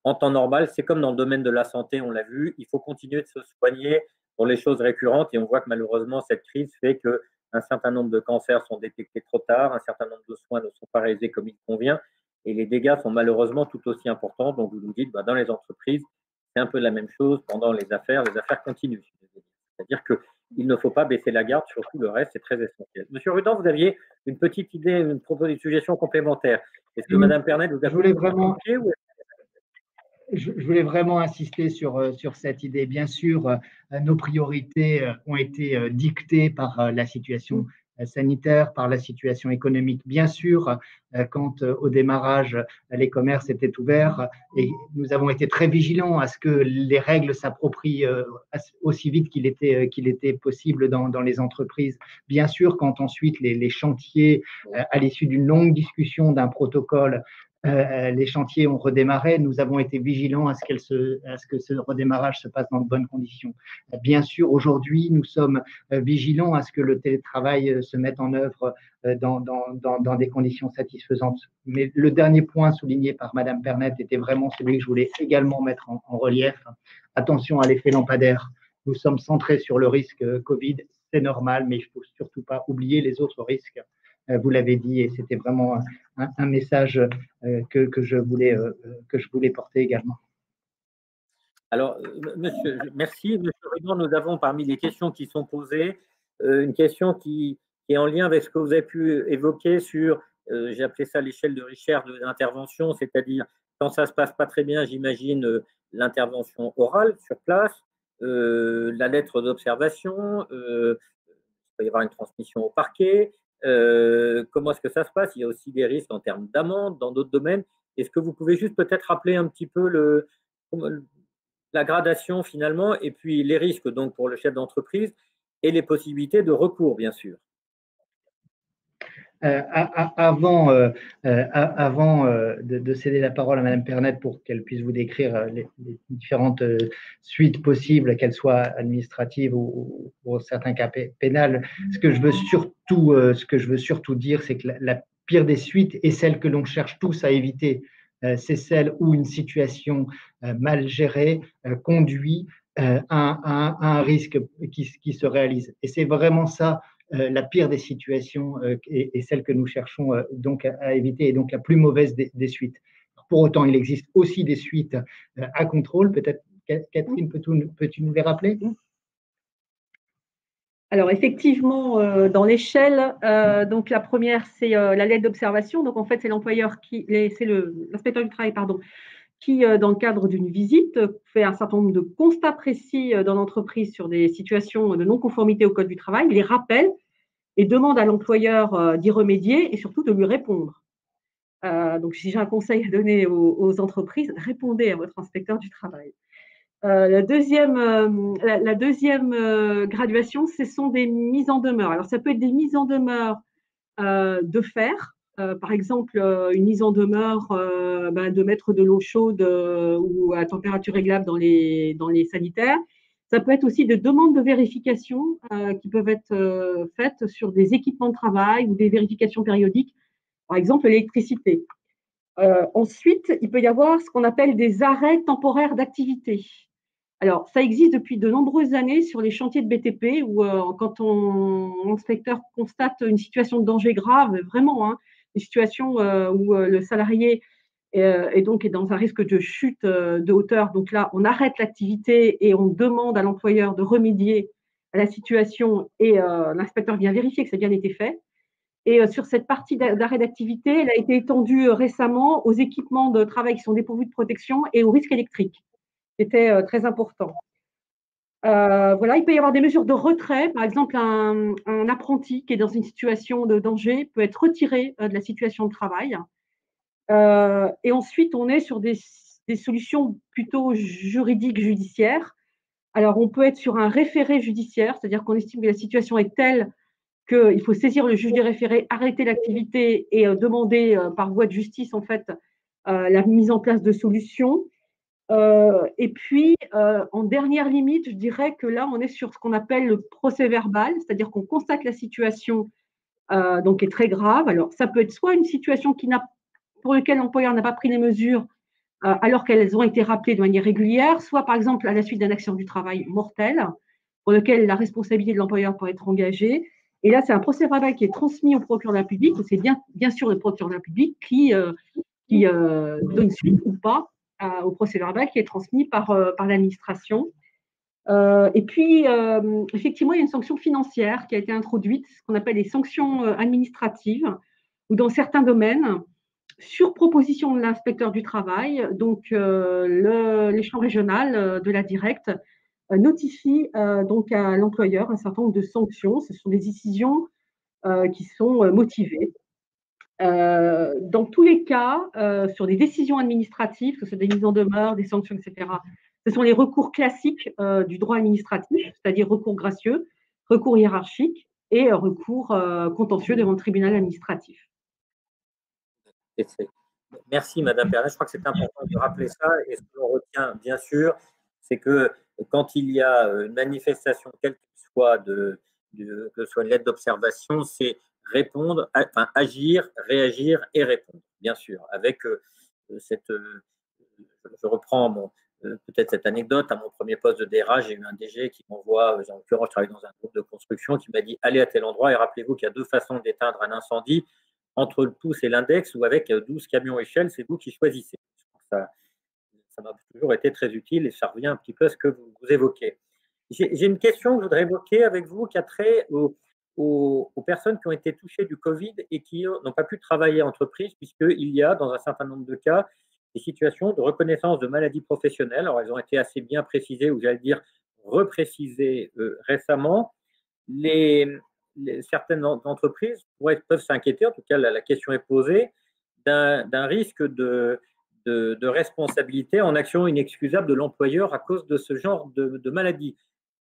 en temps normal, c'est comme dans le domaine de la santé, on l'a vu, il faut continuer de se soigner pour les choses récurrentes, et on voit que malheureusement, cette crise fait qu'un certain nombre de cancers sont détectés trop tard, un certain nombre de soins ne sont pas réalisés comme il convient, et les dégâts sont malheureusement tout aussi importants. Donc vous nous dites, dans les entreprises, c'est un peu la même chose. Pendant les affaires continuent. C'est-à-dire qu'il ne faut pas baisser la garde, surtout le reste, c'est très essentiel. Monsieur Rudan, vous aviez une petite idée, une suggestion complémentaire. Est-ce que Mme Pernette, vous avez Je voulais vraiment insister sur cette idée. Bien sûr, nos priorités ont été dictées par la situation sanitaire, par la situation économique. Bien sûr, quand au démarrage, les commerces étaient ouverts et nous avons été très vigilants à ce que les règles s'approprient aussi vite qu'il était possible dans les entreprises. Bien sûr, quand ensuite les chantiers, à l'issue d'une longue discussion d'un protocole, les chantiers ont redémarré, nous avons été vigilants à ce que ce redémarrage se passe dans de bonnes conditions. Bien sûr, aujourd'hui, nous sommes vigilants à ce que le télétravail se mette en œuvre dans des conditions satisfaisantes. Mais le dernier point souligné par Madame Pernet était vraiment celui que je voulais également mettre en relief. Attention à l'effet lampadaire. Nous sommes centrés sur le risque Covid, c'est normal, mais il ne faut surtout pas oublier les autres risques. Vous l'avez dit, et c'était vraiment un message que je voulais porter également. Alors, merci. Monsieur Rubin, nous avons parmi les questions qui sont posées, une question qui est en lien avec ce que vous avez pu évoquer sur, j'ai appelé ça l'échelle de Richter de l'intervention, c'est-à-dire quand ça ne se passe pas très bien, j'imagine l'intervention orale sur place, la lettre d'observation, il peut y avoir une transmission au parquet. Comment est-ce que ça se passe? Il y a aussi des risques en termes d'amende dans d'autres domaines. Est-ce que vous pouvez juste peut-être rappeler un petit peu la gradation finalement et puis les risques donc pour le chef d'entreprise et les possibilités de recours, bien sûr? Avant de céder la parole à Madame Pernet pour qu'elle puisse vous décrire les différentes suites possibles, qu'elles soient administratives ou pour certains cas pénales, ce que je veux surtout dire, c'est que la pire des suites est celle que l'on cherche tous à éviter. C'est celle où une situation mal gérée conduit à un risque qui se réalise. Et c'est vraiment ça. La pire des situations est celle que nous cherchons donc à éviter et donc la plus mauvaise des suites. Pour autant, il existe aussi des suites à contrôle. Peut-être, Catherine, peux-tu nous les rappeler? Alors, effectivement, dans l'échelle, donc la première, c'est la lettre d'observation. Donc, en fait, c'est l'inspecteur du travail, pardon, qui, dans le cadre d'une visite, fait un certain nombre de constats précis dans l'entreprise sur des situations de non-conformité au Code du travail, les rappelle et demande à l'employeur d'y remédier et surtout de lui répondre. Donc, si j'ai un conseil à donner aux entreprises, répondez à votre inspecteur du travail. La deuxième graduation, ce sont des mises en demeure. Alors, ça peut être des mises en demeure de faire, par exemple, une mise en demeure de mettre de l'eau chaude ou à température réglable dans les sanitaires. Ça peut être aussi des demandes de vérification qui peuvent être faites sur des équipements de travail ou des vérifications périodiques, par exemple l'électricité. Ensuite, il peut y avoir ce qu'on appelle des arrêts temporaires d'activité. Alors, ça existe depuis de nombreuses années sur les chantiers de BTP où quand l'inspecteur constate une situation de danger grave, vraiment, une situation où le salarié est dans un risque de chute de hauteur. Donc là, on arrête l'activité et on demande à l'employeur de remédier à la situation et l'inspecteur vient vérifier que ça a bien été fait. Et sur cette partie d'arrêt d'activité, elle a été étendue récemment aux équipements de travail qui sont dépourvus de protection et aux risques électriques. C'était très important. Voilà, il peut y avoir des mesures de retrait. Par exemple, un apprenti qui est dans une situation de danger peut être retiré de la situation de travail. Et ensuite, on est sur des solutions plutôt juridiques, judiciaires. Alors, on peut être sur un référé judiciaire, c'est-à-dire qu'on estime que la situation est telle qu'il faut saisir le juge des référés, arrêter l'activité et demander par voie de justice, en fait, la mise en place de solutions. Et puis, en dernière limite, je dirais que là, on est sur ce qu'on appelle le procès verbal, c'est-à-dire qu'on constate la situation donc est très grave. Alors, ça peut être soit une situation pour laquelle l'employeur n'a pas pris les mesures alors qu'elles ont été rappelées de manière régulière, soit par exemple à la suite d'un accident du travail mortel pour lequel la responsabilité de l'employeur peut être engagée. Et là, c'est un procès verbal qui est transmis au procureur de la République. C'est bien sûr le procureur de la République qui donne suite ou pas au procès verbal qui est transmis par l'administration. Et puis, effectivement, il y a une sanction financière qui a été introduite, ce qu'on appelle les sanctions administratives, ou dans certains domaines, sur proposition de l'inspecteur du travail, donc l'échelon régional de la directe notifie donc à l'employeur un certain nombre de sanctions. Ce sont des décisions qui sont motivés. Dans tous les cas, sur des décisions administratives, que ce soit des mises en demeure, des sanctions, etc., ce sont les recours classiques du droit administratif, c'est-à-dire recours gracieux, recours hiérarchique et recours contentieux devant le tribunal administratif. Merci, Madame Pernet. Je crois que c'est important de rappeler ça. Et ce que l'on retient, bien sûr, c'est que quand il y a une manifestation, quelle qu'elle soit, que ce soit une lettre d'observation, c'est répondre, enfin agir, réagir et répondre, bien sûr, avec je reprends peut-être cette anecdote. À mon premier poste de DRH, j'ai eu un DG qui m'envoie, en l'occurrence, je travaille dans un groupe de construction, qui m'a dit allez à tel endroit et rappelez-vous qu'il y a 2 façons d'éteindre un incendie, entre le pouce et l'index ou avec 12 camions échelles, c'est vous qui choisissez. Ça m'a toujours été très utile et ça revient un petit peu à ce que vous évoquez. J'ai une question que je voudrais évoquer avec vous qui a trait aux personnes qui ont été touchées du Covid et qui n'ont pas pu travailler en entreprise, puisqu'il y a, dans un certain nombre de cas, des situations de reconnaissance de maladies professionnelles. Alors, elles ont été assez bien précisées, ou j'allais dire reprécisées récemment. Certaines entreprises peuvent s'inquiéter, en tout cas la question est posée, d'un risque de responsabilité en action inexcusable de l'employeur à cause de ce genre de maladie.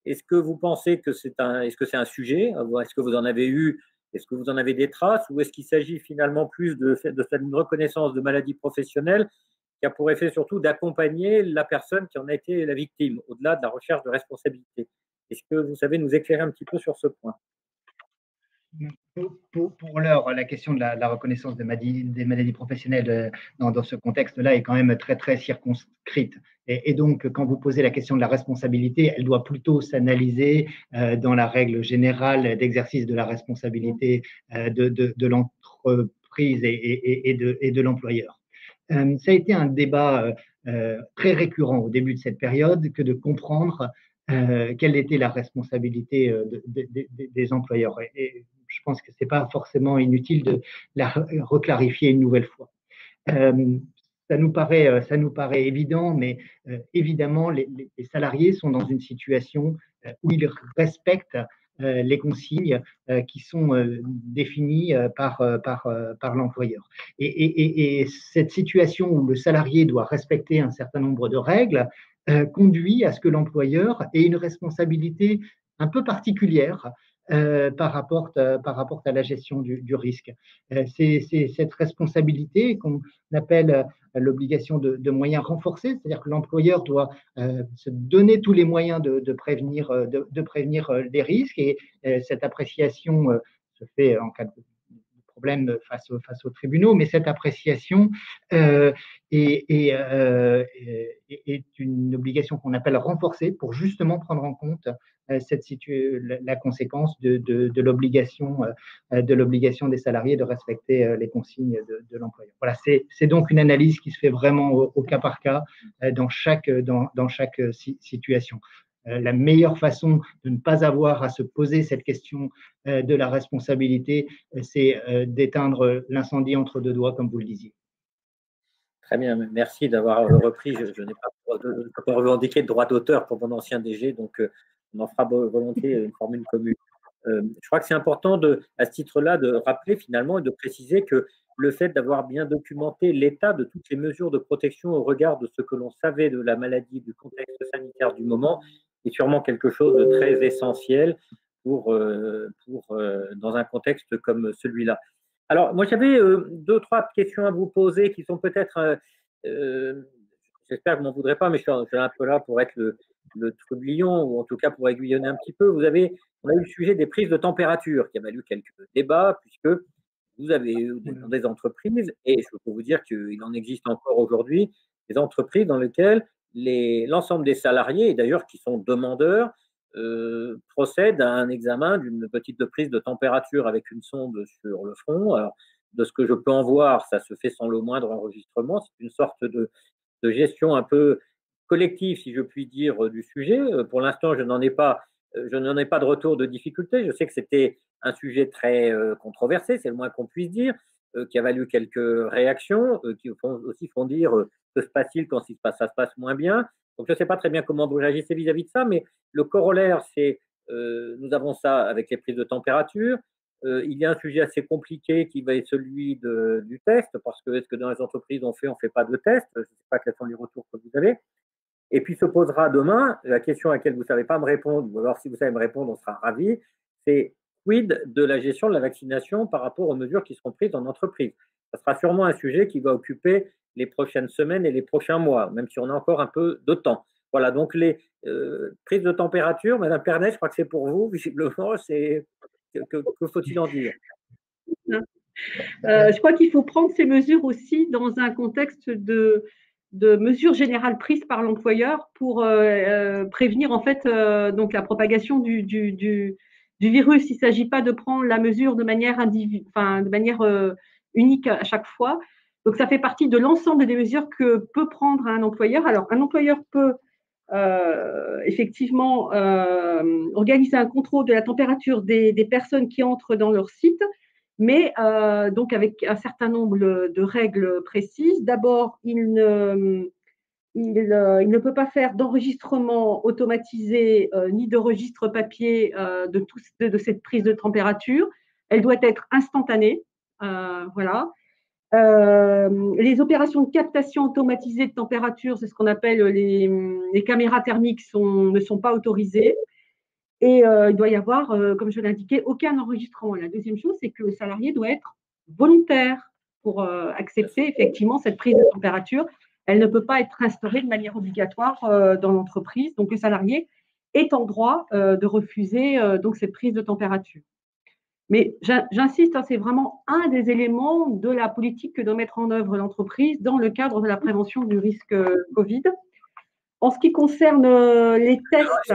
Est-ce que vous pensez que c'est un sujet? Est-ce que vous en avez eu? Est-ce que vous en avez des traces? Ou est-ce qu'il s'agit finalement plus de une reconnaissance de maladie professionnelle qui a pour effet surtout d'accompagner la personne qui en a été la victime, au-delà de la recherche de responsabilité? Est-ce que vous savez nous éclairer un petit peu sur ce point? Pour l'heure, la question de la reconnaissance des maladies professionnelles dans ce contexte-là est quand même très, très circonscrite. Et donc, quand vous posez la question de la responsabilité, elle doit plutôt s'analyser dans la règle générale d'exercice de la responsabilité de l'entreprise et de l'employeur. Ça a été un débat très récurrent au début de cette période que de comprendre quelle était la responsabilité des employeurs. Et je pense que ce n'est pas forcément inutile de la reclarifier une nouvelle fois. Ça nous paraît évident, mais évidemment, les salariés sont dans une situation où ils respectent les consignes qui sont définies par l'employeur. Et cette situation où le salarié doit respecter un certain nombre de règles conduit à ce que l'employeur ait une responsabilité un peu particulière par rapport à la gestion du risque. C'est cette responsabilité qu'on appelle l'obligation de moyens renforcés, c'est-à-dire que l'employeur doit se donner tous les moyens de prévenir les risques, et cette appréciation se fait en cas de problème face aux tribunaux, mais cette appréciation est une obligation qu'on appelle renforcée pour justement prendre en compte la conséquence de l'obligation des salariés de respecter les consignes de l'employeur. Voilà, c'est donc une analyse qui se fait vraiment au cas par cas dans chaque situation. La meilleure façon de ne pas avoir à se poser cette question de la responsabilité, c'est d'éteindre l'incendie entre 2 doigts, comme vous le disiez. Très bien, merci d'avoir repris. Je n'ai pas revendiqué de droit d'auteur pour mon ancien DG, donc on en fera volontiers une formule commune. Je crois que c'est important à ce titre-là de rappeler finalement et de préciser que le fait d'avoir bien documenté l'état de toutes les mesures de protection au regard de ce que l'on savait de la maladie, du contexte sanitaire du moment, est sûrement quelque chose de très essentiel dans un contexte comme celui-là. Alors, moi, j'avais 2 ou 3 questions à vous poser qui sont peut-être, j'espère que vous m'en voudrez pas, mais je suis un peu là pour être le trublion, ou en tout cas pour aiguillonner un petit peu. On a eu le sujet des prises de température qui a valu quelques débats, puisque vous avez eu dans des entreprises, et je peux vous dire qu'il en existe encore aujourd'hui, des entreprises dans lesquelles l'ensemble des salariés, et d'ailleurs qui sont demandeurs, procèdent à un examen d'une petite prise de température avec une sonde sur le front. Alors, de ce que je peux en voir, ça se fait sans le moindre enregistrement. C'est une sorte de gestion un peu collective, si je puis dire, du sujet. Pour l'instant, je n'en ai pas de retour de difficulté. Je sais que c'était un sujet très controversé, c'est le moins qu'on puisse dire, qui a valu quelques réactions, qui aussi font dire que se passe-t-il quand ça se passe moins bien. Donc, je ne sais pas très bien comment vous réagissez vis-à-vis de ça, mais le corollaire, c'est nous avons ça avec les prises de température. Il y a un sujet assez compliqué qui va être celui du test, parce que est-ce que dans les entreprises on fait pas de test? Je ne sais pas quels sont les retours que vous avez. Et puis se posera demain la question à laquelle vous ne savez pas me répondre, ou alors si vous savez me répondre, on sera ravis, c'est quid de la gestion de la vaccination par rapport aux mesures qui seront prises en entreprise. Ça sera sûrement un sujet qui va occuper les prochaines semaines et les prochains mois, même si on a encore un peu de temps. Voilà, donc les prises de température, Madame Pernet, je crois que c'est pour vous, visiblement, que faut-il en dire? Je crois qu'il faut prendre ces mesures aussi dans un contexte de mesures générales prises par l'employeur pour prévenir en fait donc la propagation du virus. Il ne s'agit pas de prendre la mesure de manière unique à chaque fois. Donc ça fait partie de l'ensemble des mesures que peut prendre un employeur. Alors un employeur peut effectivement organiser un contrôle de la température des personnes qui entrent dans leur site, mais donc avec un certain nombre de règles précises. D'abord, il ne peut pas faire d'enregistrement automatisé ni de registre papier de cette prise de température. Elle doit être instantanée. Voilà. Les opérations de captation automatisée de température, c'est ce qu'on appelle les caméras thermiques, ne sont pas autorisées. Et il doit y avoir, comme je l'ai indiqué, aucun enregistrement. La deuxième chose, c'est que le salarié doit être volontaire pour accepter effectivement cette prise de température. Elle ne peut pas être instaurée de manière obligatoire dans l'entreprise. Donc, le salarié est en droit de refuser donc cette prise de température. Mais j'insiste, hein, c'est vraiment un des éléments de la politique que doit mettre en œuvre l'entreprise dans le cadre de la prévention du risque Covid. En ce qui concerne les tests,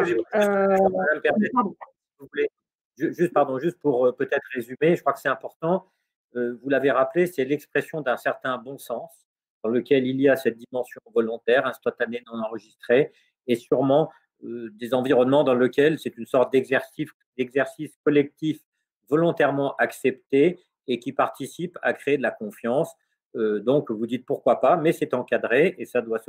juste pour peut-être résumer, je crois que c'est important, vous l'avez rappelé, c'est l'expression d'un certain bon sens dans lequel il y a cette dimension volontaire, instantanée, non enregistrée, et sûrement des environnements dans lesquels c'est une sorte d'exercice collectif volontairement accepté et qui participe à créer de la confiance. Donc, vous dites pourquoi pas, mais c'est encadré et ça doit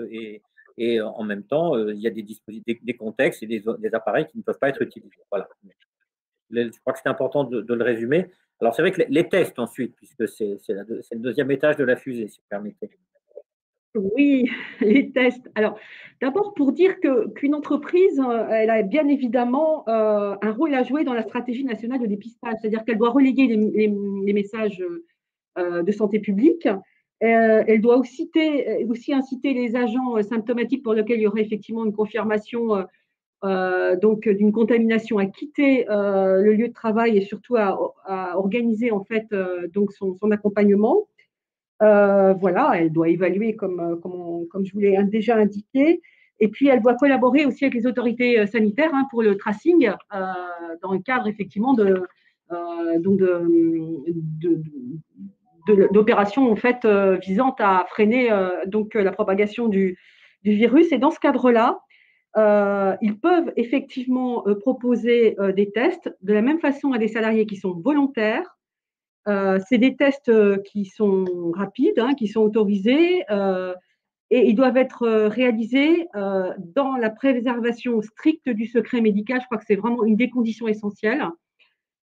et en même temps, il y a des contextes et des appareils qui ne peuvent pas être utilisés. Voilà. Je crois que c'est important de le résumer. Alors, c'est vrai que les tests ensuite, puisque c'est le deuxième étage de la fusée, si vous permettez. Oui, les tests. Alors, d'abord pour dire qu'une entreprise, elle a bien évidemment un rôle à jouer dans la stratégie nationale de dépistage, c'est-à-dire qu'elle doit relayer les messages de santé publique. Elle doit aussi inciter les agents symptomatiques pour lesquels il y aurait effectivement une confirmation donc d'une contamination à quitter le lieu de travail et surtout à organiser en fait donc son accompagnement. Voilà, elle doit évaluer comme je vous l'ai déjà indiqué. Et puis, elle doit collaborer aussi avec les autorités sanitaires hein, pour le tracing dans le cadre effectivement d'opérations en fait visant à freiner donc la propagation du virus. Et dans ce cadre-là, ils peuvent effectivement proposer des tests de la même façon à des salariés qui sont volontaires. C'est des tests qui sont rapides, hein, qui sont autorisés et ils doivent être réalisés dans la préservation stricte du secret médical. Je crois que c'est vraiment une des conditions essentielles.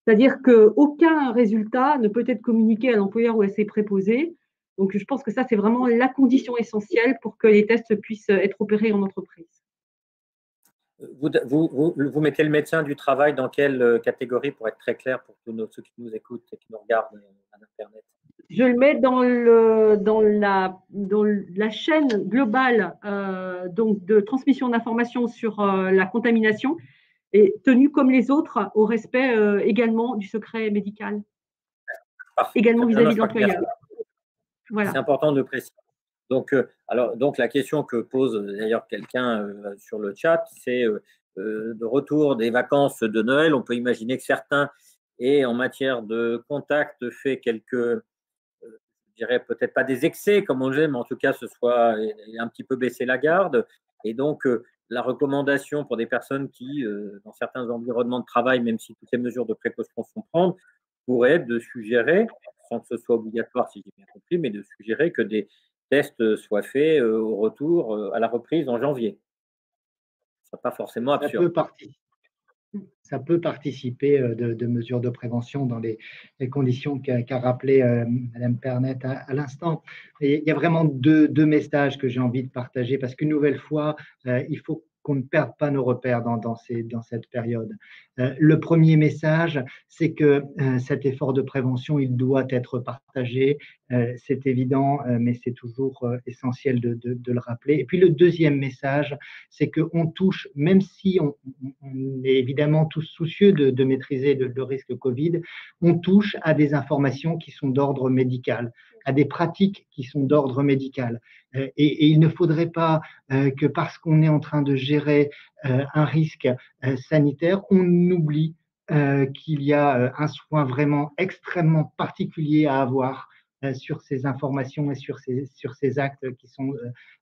C'est-à-dire qu'aucun résultat ne peut être communiqué à l'employeur ou à ses préposés. Donc, je pense que ça, c'est vraiment la condition essentielle pour que les tests puissent être opérés en entreprise. Vous mettez le médecin du travail dans quelle catégorie pour être très clair pour tous ceux qui nous écoutent et qui nous regardent à Internet? Je le mets dans la chaîne globale donc de transmission d'informations sur la contamination et tenue comme les autres au respect également du secret médical, Parfait. également vis-à-vis de l'employeur. Voilà. C'est important de préciser. Donc, la question que pose d'ailleurs quelqu'un sur le chat, c'est de retour des vacances de Noël. On peut imaginer que certains aient, en matière de contact, fait quelques, je dirais peut-être pas des excès comme on dit, mais en tout cas, ce soit un petit peu baissé la garde. Et donc, la recommandation pour des personnes qui, dans certains environnements de travail, même si toutes les mesures de précaution sont prises, pourrait être de suggérer, sans que ce soit obligatoire si j'ai bien compris, mais de suggérer que des tests soient faits au retour, à la reprise en janvier. Ce n'est pas forcément absurde. ça peut participer de mesures de prévention dans les conditions qu'a rappelé Madame Pernet à l'instant. Et il y a vraiment deux messages que j'ai envie de partager parce qu'une nouvelle fois, il faut qu'on ne perde pas nos repères dans cette période. Le premier message, c'est que cet effort de prévention, il doit être partagé. C'est évident, mais c'est toujours essentiel de le rappeler. Et puis le deuxième message, c'est qu'on touche, même si on est évidemment tous soucieux de maîtriser le risque Covid, on touche à des informations qui sont d'ordre médical, à des pratiques qui sont d'ordre médical. Et il ne faudrait pas que parce qu'on est en train de gérer un risque sanitaire, on oublie qu'il y a un soin vraiment extrêmement particulier à avoir sur ces informations et sur ces actes qui sont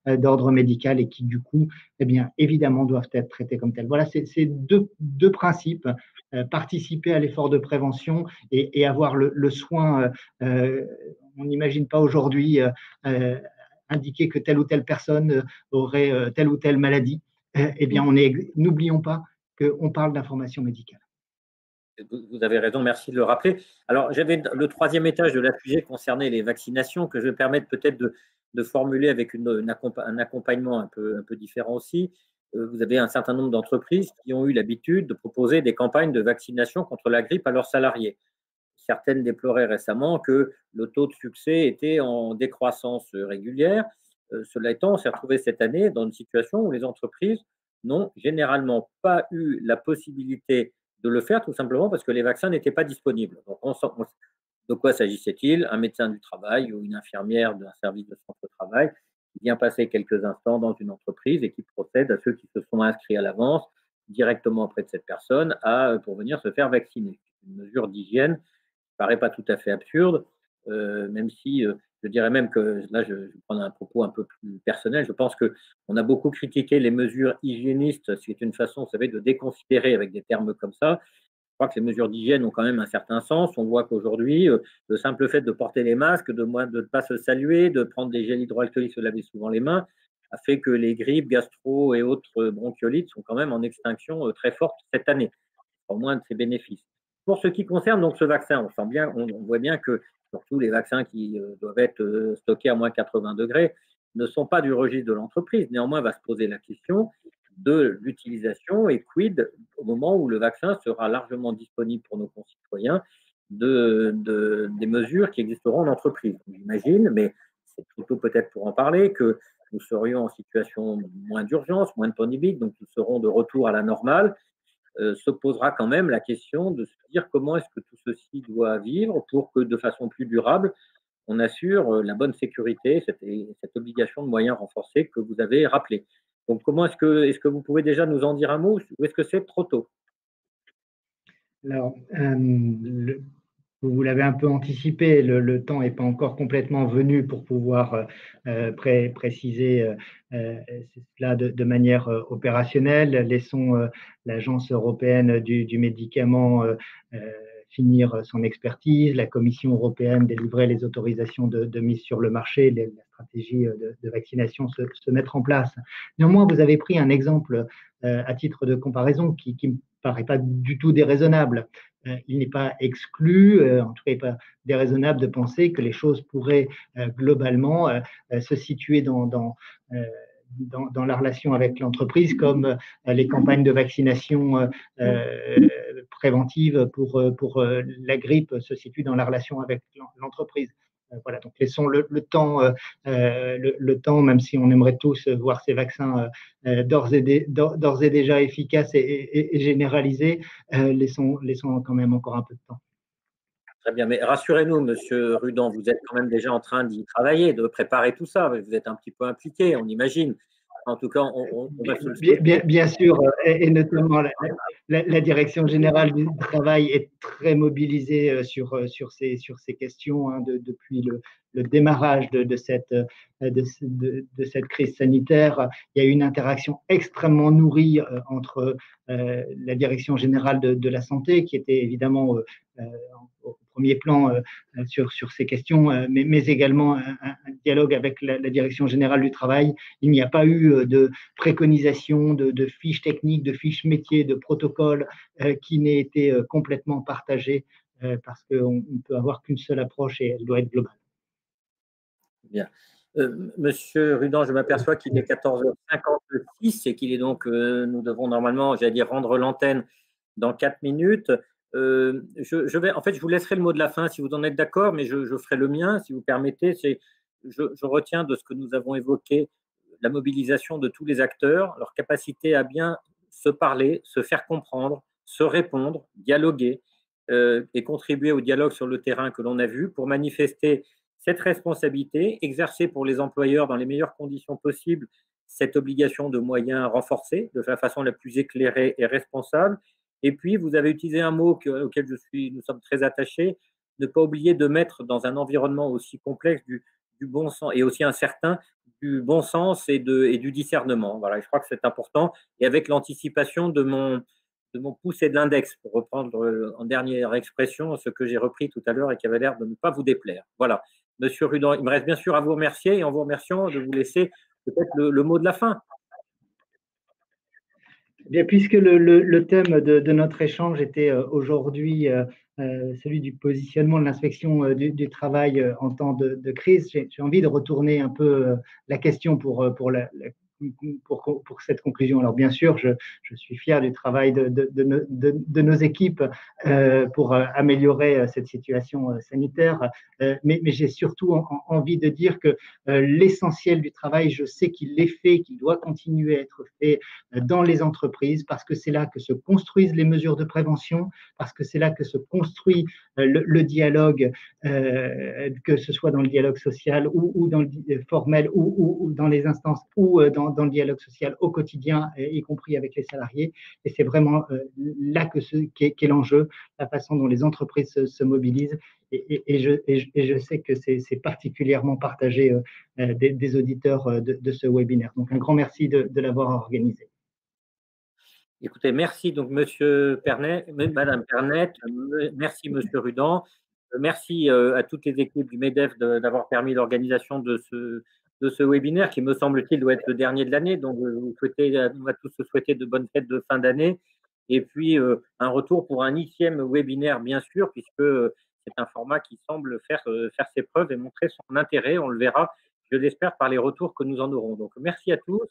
d'ordre médical et qui, du coup, eh bien, évidemment, doivent être traités comme tels. Voilà, c'est deux principes. Participer à l'effort de prévention et avoir le soin. On n'imagine pas aujourd'hui indiquer que telle ou telle personne aurait telle ou telle maladie. Eh bien, n'oublions pas qu'on parle d'information médicale. Vous avez raison, merci de le rappeler. Alors, j'avais le troisième étage de la fusée concernait les vaccinations, que je vais me permettre peut-être de formuler avec un accompagnement un peu différent aussi. Vous avez un certain nombre d'entreprises qui ont eu l'habitude de proposer des campagnes de vaccination contre la grippe à leurs salariés. Certaines déploraient récemment que le taux de succès était en décroissance régulière. Cela étant, on s'est retrouvé cette année dans une situation où les entreprises n'ont généralement pas eu la possibilité de le faire, tout simplement parce que les vaccins n'étaient pas disponibles. Donc, de quoi s'agissait-il? Un médecin du travail ou une infirmière d'un service de santé au travail qui vient passer quelques instants dans une entreprise et qui procède à ceux qui se sont inscrits à l'avance directement auprès de cette personne pour venir se faire vacciner. Une mesure d'hygiène paraît pas tout à fait absurde, même si je dirais même que là, je prends un propos un peu plus personnel. Je pense qu'on a beaucoup critiqué les mesures hygiénistes, c'est une façon, vous savez, de déconsidérer avec des termes comme ça. Je crois que les mesures d'hygiène ont quand même un certain sens. On voit qu'aujourd'hui, le simple fait de porter les masques, de ne pas se saluer, de prendre des gels hydroalcooliques, se laver souvent les mains, a fait que les grippes, gastro et autres bronchiolites sont quand même en extinction très forte cette année, au moins de ses bénéfices. Pour ce qui concerne donc ce vaccin, on voit bien que surtout les vaccins qui doivent être stockés à moins 80 degrés ne sont pas du registre de l'entreprise. Néanmoins, va se poser la question de l'utilisation et quid au moment où le vaccin sera largement disponible pour nos concitoyens des mesures qui existeront en entreprise. J'imagine, mais c'est plutôt peut-être pour en parler, que nous serions en situation moins d'urgence, moins de pandémie, donc nous serons de retour à la normale. Se posera quand même la question de se dire comment est-ce que tout ceci doit vivre pour que de façon plus durable, on assure la bonne sécurité, cette obligation de moyens renforcés que vous avez rappelée. Donc, comment est-ce que vous pouvez déjà nous en dire un mot ou est-ce que c'est trop tôt? Alors, vous l'avez un peu anticipé, le temps n'est pas encore complètement venu pour pouvoir préciser cela de manière opérationnelle. Laissons l'Agence européenne du médicament finir son expertise, la Commission européenne délivrer les autorisations de mise sur le marché, la stratégie de vaccination se mettre en place. Néanmoins, vous avez pris un exemple à titre de comparaison qui me paraît pas du tout déraisonnable. Il n'est pas exclu, en tout cas pas déraisonnable de penser que les choses pourraient globalement se situer dans la relation avec l'entreprise, comme les campagnes de vaccination préventive pour la grippe se situent dans la relation avec l'entreprise. Voilà, donc laissons le temps, même si on aimerait tous voir ces vaccins d'ores et déjà efficaces et généralisés, laissons quand même encore un peu de temps. Très bien, mais rassurez-nous, Monsieur Rudan, vous êtes quand même déjà en train d'y travailler, de préparer tout ça. Vous êtes un petit peu impliqué, on imagine. En tout cas, on va se le bien sûr, et notamment la Direction générale du travail est très mobilisée sur ces questions depuis le démarrage de cette crise sanitaire. Il y a eu une interaction extrêmement nourrie entre la Direction générale de la santé, qui était évidemment au premier plan sur ces questions, mais également un dialogue avec la Direction générale du travail. Il n'y a pas eu de préconisation, de fiches techniques, de fiches métiers, de protocoles qui n'aient été complètement partagés parce qu'on ne peut avoir qu'une seule approche et elle doit être globale. Bien. Monsieur Rudan, je m'aperçois qu'il est 14h56 et qu'il est donc, nous devons normalement, j'allais dire, rendre l'antenne dans 4 minutes. En fait, je vous laisserai le mot de la fin si vous en êtes d'accord, mais je ferai le mien, si vous permettez. Je retiens de ce que nous avons évoqué la mobilisation de tous les acteurs, leur capacité à bien se parler, se faire comprendre, se répondre, dialoguer et contribuer au dialogue sur le terrain que l'on a vu pour manifester cette responsabilité, exercer pour les employeurs dans les meilleures conditions possibles cette obligation de moyens renforcée de la façon la plus éclairée et responsable. Et puis, vous avez utilisé un mot auquel nous sommes très attachés, ne pas oublier de mettre dans un environnement aussi complexe du bon sens et aussi incertain, du bon sens et du discernement. Voilà, je crois que c'est important. Et avec l'anticipation de mon pouce et de l'index, pour reprendre en dernière expression ce que j'ai repris tout à l'heure et qui avait l'air de ne pas vous déplaire. Voilà. Monsieur Rudan, il me reste bien sûr à vous remercier et en vous remerciant de vous laisser peut-être le mot de la fin. Bien, puisque le thème de notre échange était aujourd'hui celui du positionnement de l'inspection du travail en temps de crise, j'ai envie de retourner un peu la question pour cette conclusion. Alors bien sûr, je suis fier du travail de nos équipes pour améliorer cette situation sanitaire, mais j'ai surtout envie de dire que l'essentiel du travail, je sais qu'il est fait, qu'il doit continuer à être fait dans les entreprises, parce que c'est là que se construisent les mesures de prévention, parce que c'est là que se construit le dialogue, que ce soit dans le dialogue social ou dans le formel ou dans les instances ou dans le dialogue social au quotidien, y compris avec les salariés. Et c'est vraiment là qu'est l'enjeu, la façon dont les entreprises se mobilisent. Et je sais que c'est particulièrement partagé des auditeurs de ce webinaire. Donc un grand merci de l'avoir organisé. Écoutez, merci donc Monsieur Pernet, Madame Pernet, merci Monsieur Rudan, merci à toutes les équipes du MEDEF d'avoir permis l'organisation de ce webinaire qui, me semble-t-il, doit être le dernier de l'année. Donc, on va tous se souhaiter de bonnes fêtes de fin d'année. Et puis, un retour pour un 10e webinaire, bien sûr, puisque c'est un format qui semble faire ses preuves et montrer son intérêt. On le verra, je l'espère, par les retours que nous en aurons. Donc, merci à tous.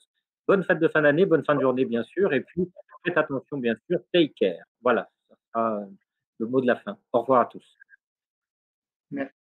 Bonne fête de fin d'année, bonne fin de journée, bien sûr. Et puis, faites attention, bien sûr. Take care. Voilà, ça sera le mot de la fin. Au revoir à tous. Merci.